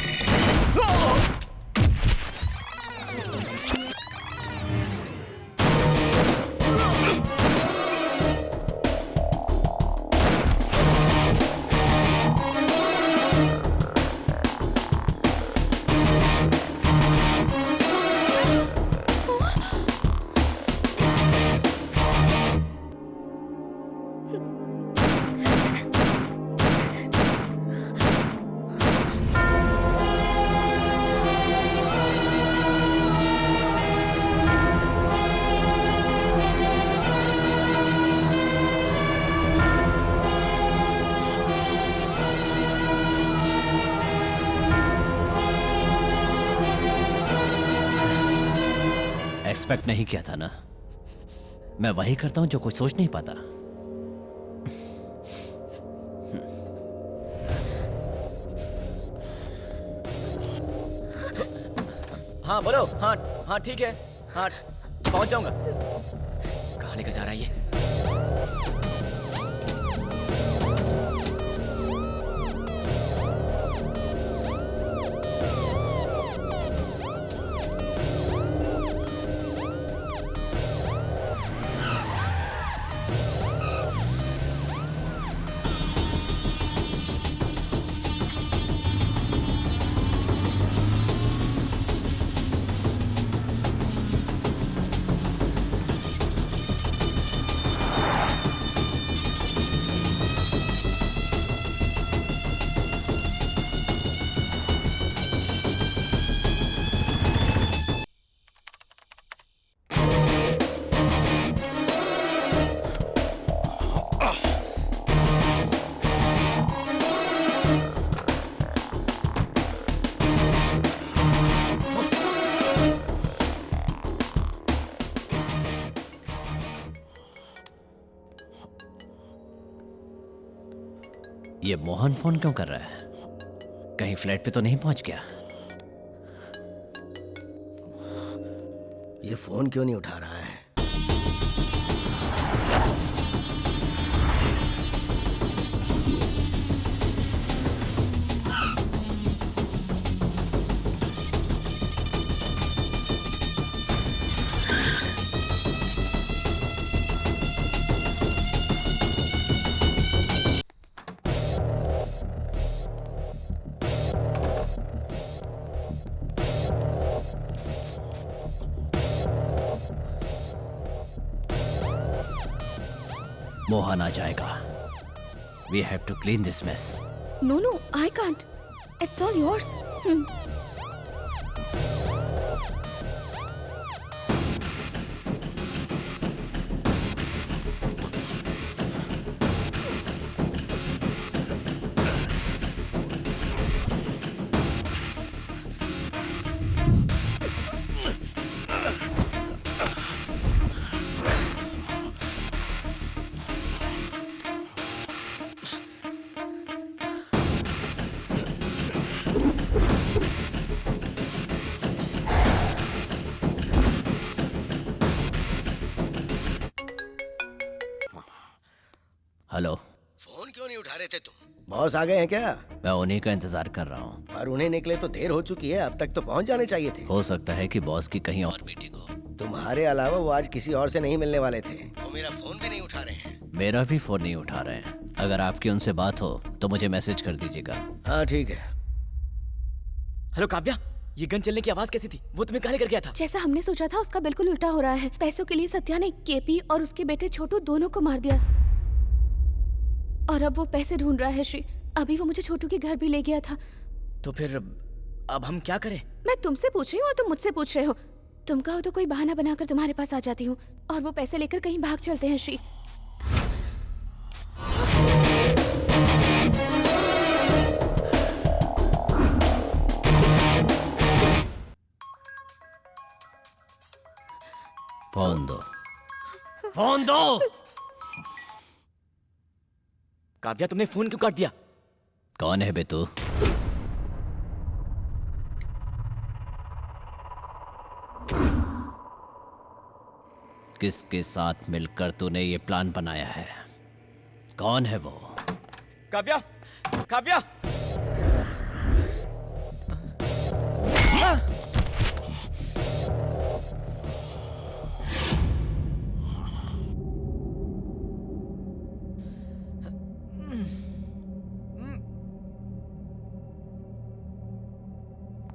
एक्सपेक्ट नहीं किया था ना। मैं वही करता हूं जो कोई सोच नहीं पाता। हाँ बोलो। हाँ हाँ ठीक है। हाँ पहुंच जाऊंगा। कहाँ लेकर जा रहा है ये? ये मोहन फोन क्यों कर रहा है? कहीं फ्लैट पे तो नहीं पहुंच गया? ये फोन क्यों नहीं उठा रहा है? मोहन आ जाएगा। We have to clean this mess. No, I can't. It's all yours. Hello. Phone क्यों नहीं उठा रहे थे तुम? बॉस आ गए हैं क्या? मैं उन्हीं का इंतजार कर रहा हूँ। पर उन्हें निकले तो देर हो चुकी है, अब तक तो पहुंच जाने चाहिए थे। हो सकता है कि बॉस की कहीं और मीटिंग हो। तुम्हारे अलावा वो आज किसी और से नहीं मिलने वाले थे। वो मेरा फोन भी नहीं उठा रहे हैं। मेरा भी फोन नहीं उठा रहे हैं। अगर आपकी उनसे बात हो तो मुझे मैसेज कर दीजिएगा। हाँ ठीक है। हेलो काव्या, ये गन चलने की आवाज कैसी थी? वो तुम्हें कहाँ लेकर गया था? जैसा हमने सोचा था उसका बिल्कुल उल्टा हो रहा है। पैसों के लिए सत्या ने केपी और उसके बेटे छोटू दोनों को मार दिया और अब वो पैसे ढूंढ रहा है श्री। अभी वो मुझे छोटू के घर भी ले गया था। तो फिर अब हम क्या करें? मैं तुमसे पूछ रही हूँ और तुम मुझसे पूछ रहे हो। तुम कहो तो कोई बहाना बनाकर तुम्हारे पास आ जाती हूँ और वो पैसे लेकर कहीं भाग चलते हैं श्री। फोन दो। फोन दो। काव्या, तुमने फोन क्यों काट दिया? कौन है बे तू? किसके साथ मिलकर तूने ये प्लान बनाया है? कौन है वो? काव्या, काव्या!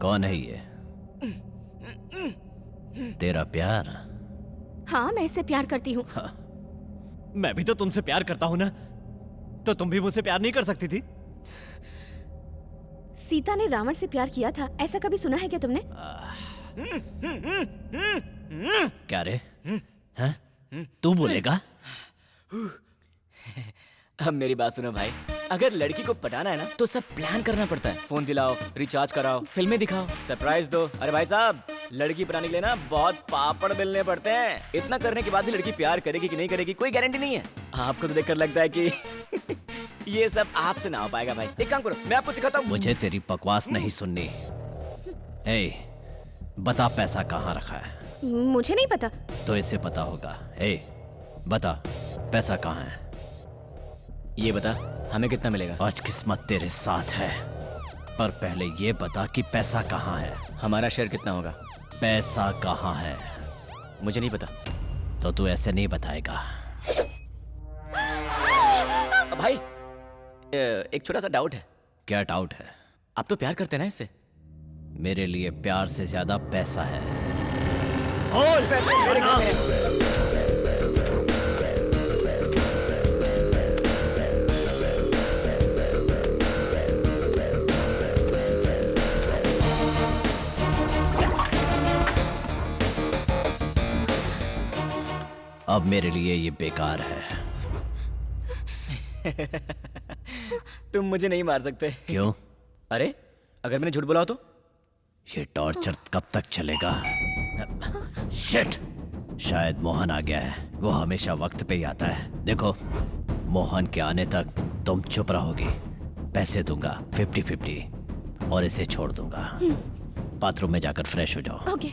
कौन है ये? तेरा प्यार? हाँ, मैं इससे प्यार करती हूँ। हाँ। मैं भी तो तुमसे प्यार करता हूँ ना, तो तुम भी मुझसे प्यार नहीं कर सकती थी? सीता ने रावण से प्यार किया था, ऐसा कभी सुना है क्या तुमने? क्या रे? हैं? तू बोलेगा? अब मेरी बात सुनो भाई, अगर लड़की को पटाना है ना तो सब प्लान करना पड़ता है। फोन दिलाओ, रिचार्ज कराओ, फिल्में दिखाओ, सरप्राइज दो। अरे भाई साहब, लड़की बनाने के लिए ना बहुत पापड़ बेलने पड़ते हैं। इतना करने के बाद भी लड़की प्यार करेगी कि नहीं करेगी कोई गारंटी नहीं है। आपको तो देखकर लगता है कि ये सब आपसे ना हो पाएगा भाई। एक काम करो, मैं आपको सिखाता हूँ। मुझे तेरी बकवास नहीं सुननी। ए, बता पैसा कहाँ रखा है? मुझे नहीं पता। तो इसे पता होगा। ए, बता पैसा कहाँ है? ये बता हमें कितना मिलेगा? आज किस्मत तेरे साथ है, पर पहले ये बता कि पैसा कहाँ है। हमारा शेयर कितना होगा? पैसा कहाँ है? मुझे नहीं पता। तो तू ऐसे नहीं बताएगा। भाई एक छोटा सा डाउट है। क्या डाउट है? आप तो प्यार करते हैं ना इससे? मेरे लिए प्यार से ज्यादा पैसा है। बोल पैसे मेरे घर में हैं। अब मेरे लिए ये बेकार है। तुम मुझे नहीं मार सकते। क्यों? अरे अगर मैंने झूठ बोला तो? ये टॉर्चर कब तक चलेगा? शिट! शायद मोहन आ गया है। वो हमेशा वक्त पे ही आता है। देखो, मोहन के आने तक तुम चुप रहोगी। पैसे दूंगा 50-50 और इसे छोड़ दूंगा। बाथरूम में जाकर फ्रेश हो जाओ। ओके।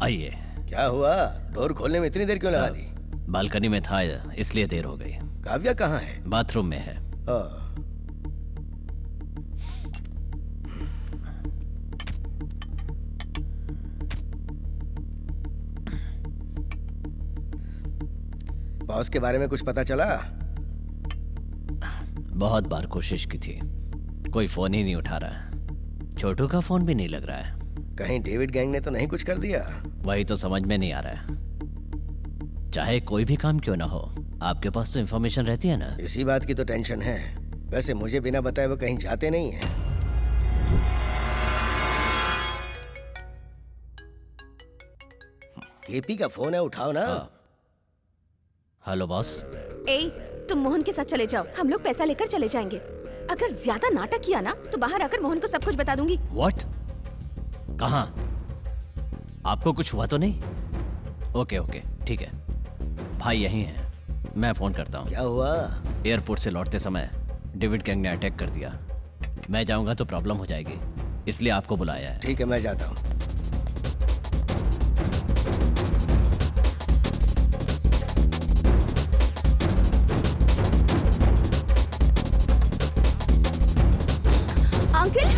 आइए। क्या हुआ? डोर खोलने में इतनी देर क्यों लगा दी? बालकनी में था इसलिए देर हो गई। काव्या कहाँ है? बाथरूम में है। बॉस के बारे में कुछ पता चला? बहुत बार कोशिश की थी, कोई फोन ही नहीं उठा रहा। छोटू का फोन भी नहीं लग रहा है। कहीं डेविड गैंग ने तो नहीं कुछ कर दिया? वही तो समझ में नहीं आ रहा है। चाहे कोई भी काम क्यों ना हो, आपके पास तो इंफॉर्मेशन रहती है ना। इसी बात की तो टेंशन है। वैसे मुझे बिना बताए वो कहीं जाते नहीं हैं। केपी का फोन है, उठाओ ना। Hello boss. ए, तुम मोहन के साथ चले जाओ। हम लोग पैसा लेकर चले जाएंगे। अगर ज्यादा नाटक किया ना तो बाहर आकर मोहन को सब कुछ बता दूंगी। व्हाट? कहाँ? आपको कुछ हुआ तो नहीं? ओके ओके ठीक है। भाई यहीं है, मैं फोन करता हूँ। क्या हुआ? एयरपोर्ट से लौटते समय डेविड गैंग ने अटैक कर दिया। मैं जाऊंगा तो प्रॉब्लम हो जाएगी, इसलिए आपको बुलाया है। ठीक है, मैं जाता हूँ। Uncle!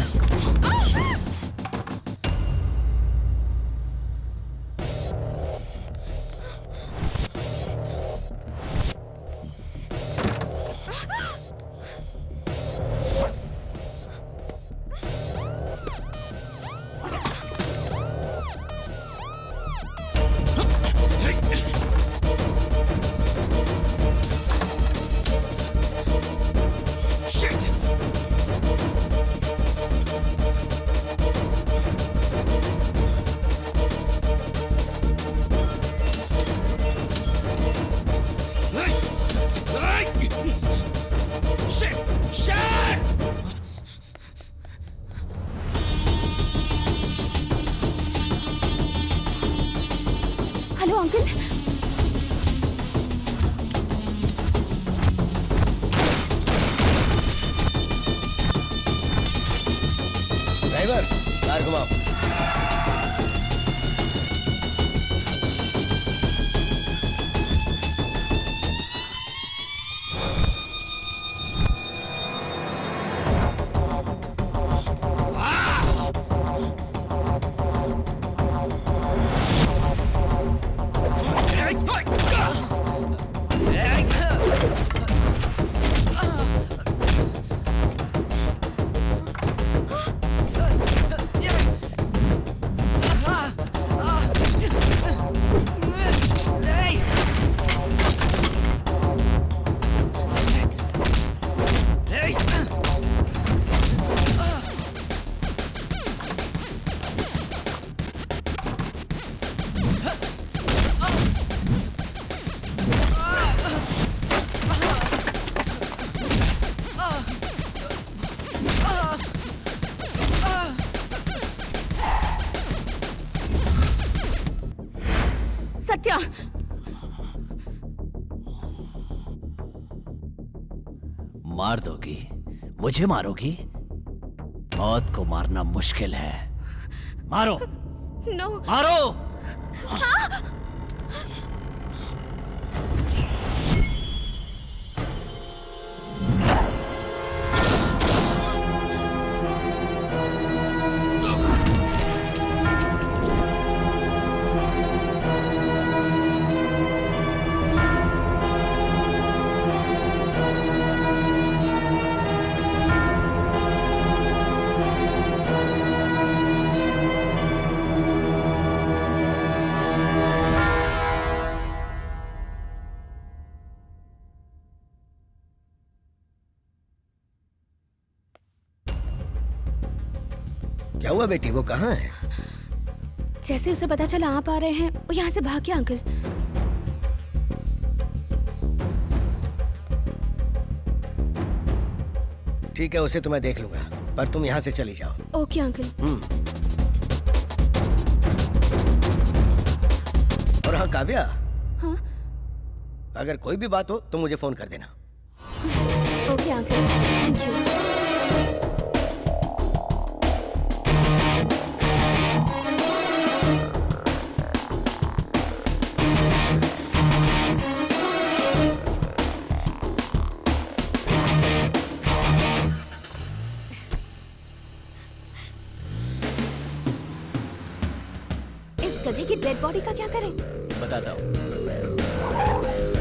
Hello uncle. Driver, car घुमाओ। सत्या, मार दोगी? मुझे मारोगी? मौत को मारना मुश्किल है। मारो, नो। मारो। क्या हुआ बेटी, वो कहाँ है? जैसे उसे पता चला आप आ रहे हैं, वो यहाँ से भाग गया अंकल। ठीक है, उसे तो मैं देख लूंगा, पर तुम यहाँ से चली जाओ। Okay uncle. और हाँ काव्या, हाँ? अगर कोई भी बात हो तो मुझे फोन कर देना। Okay uncle, thank you. बताता हूँ।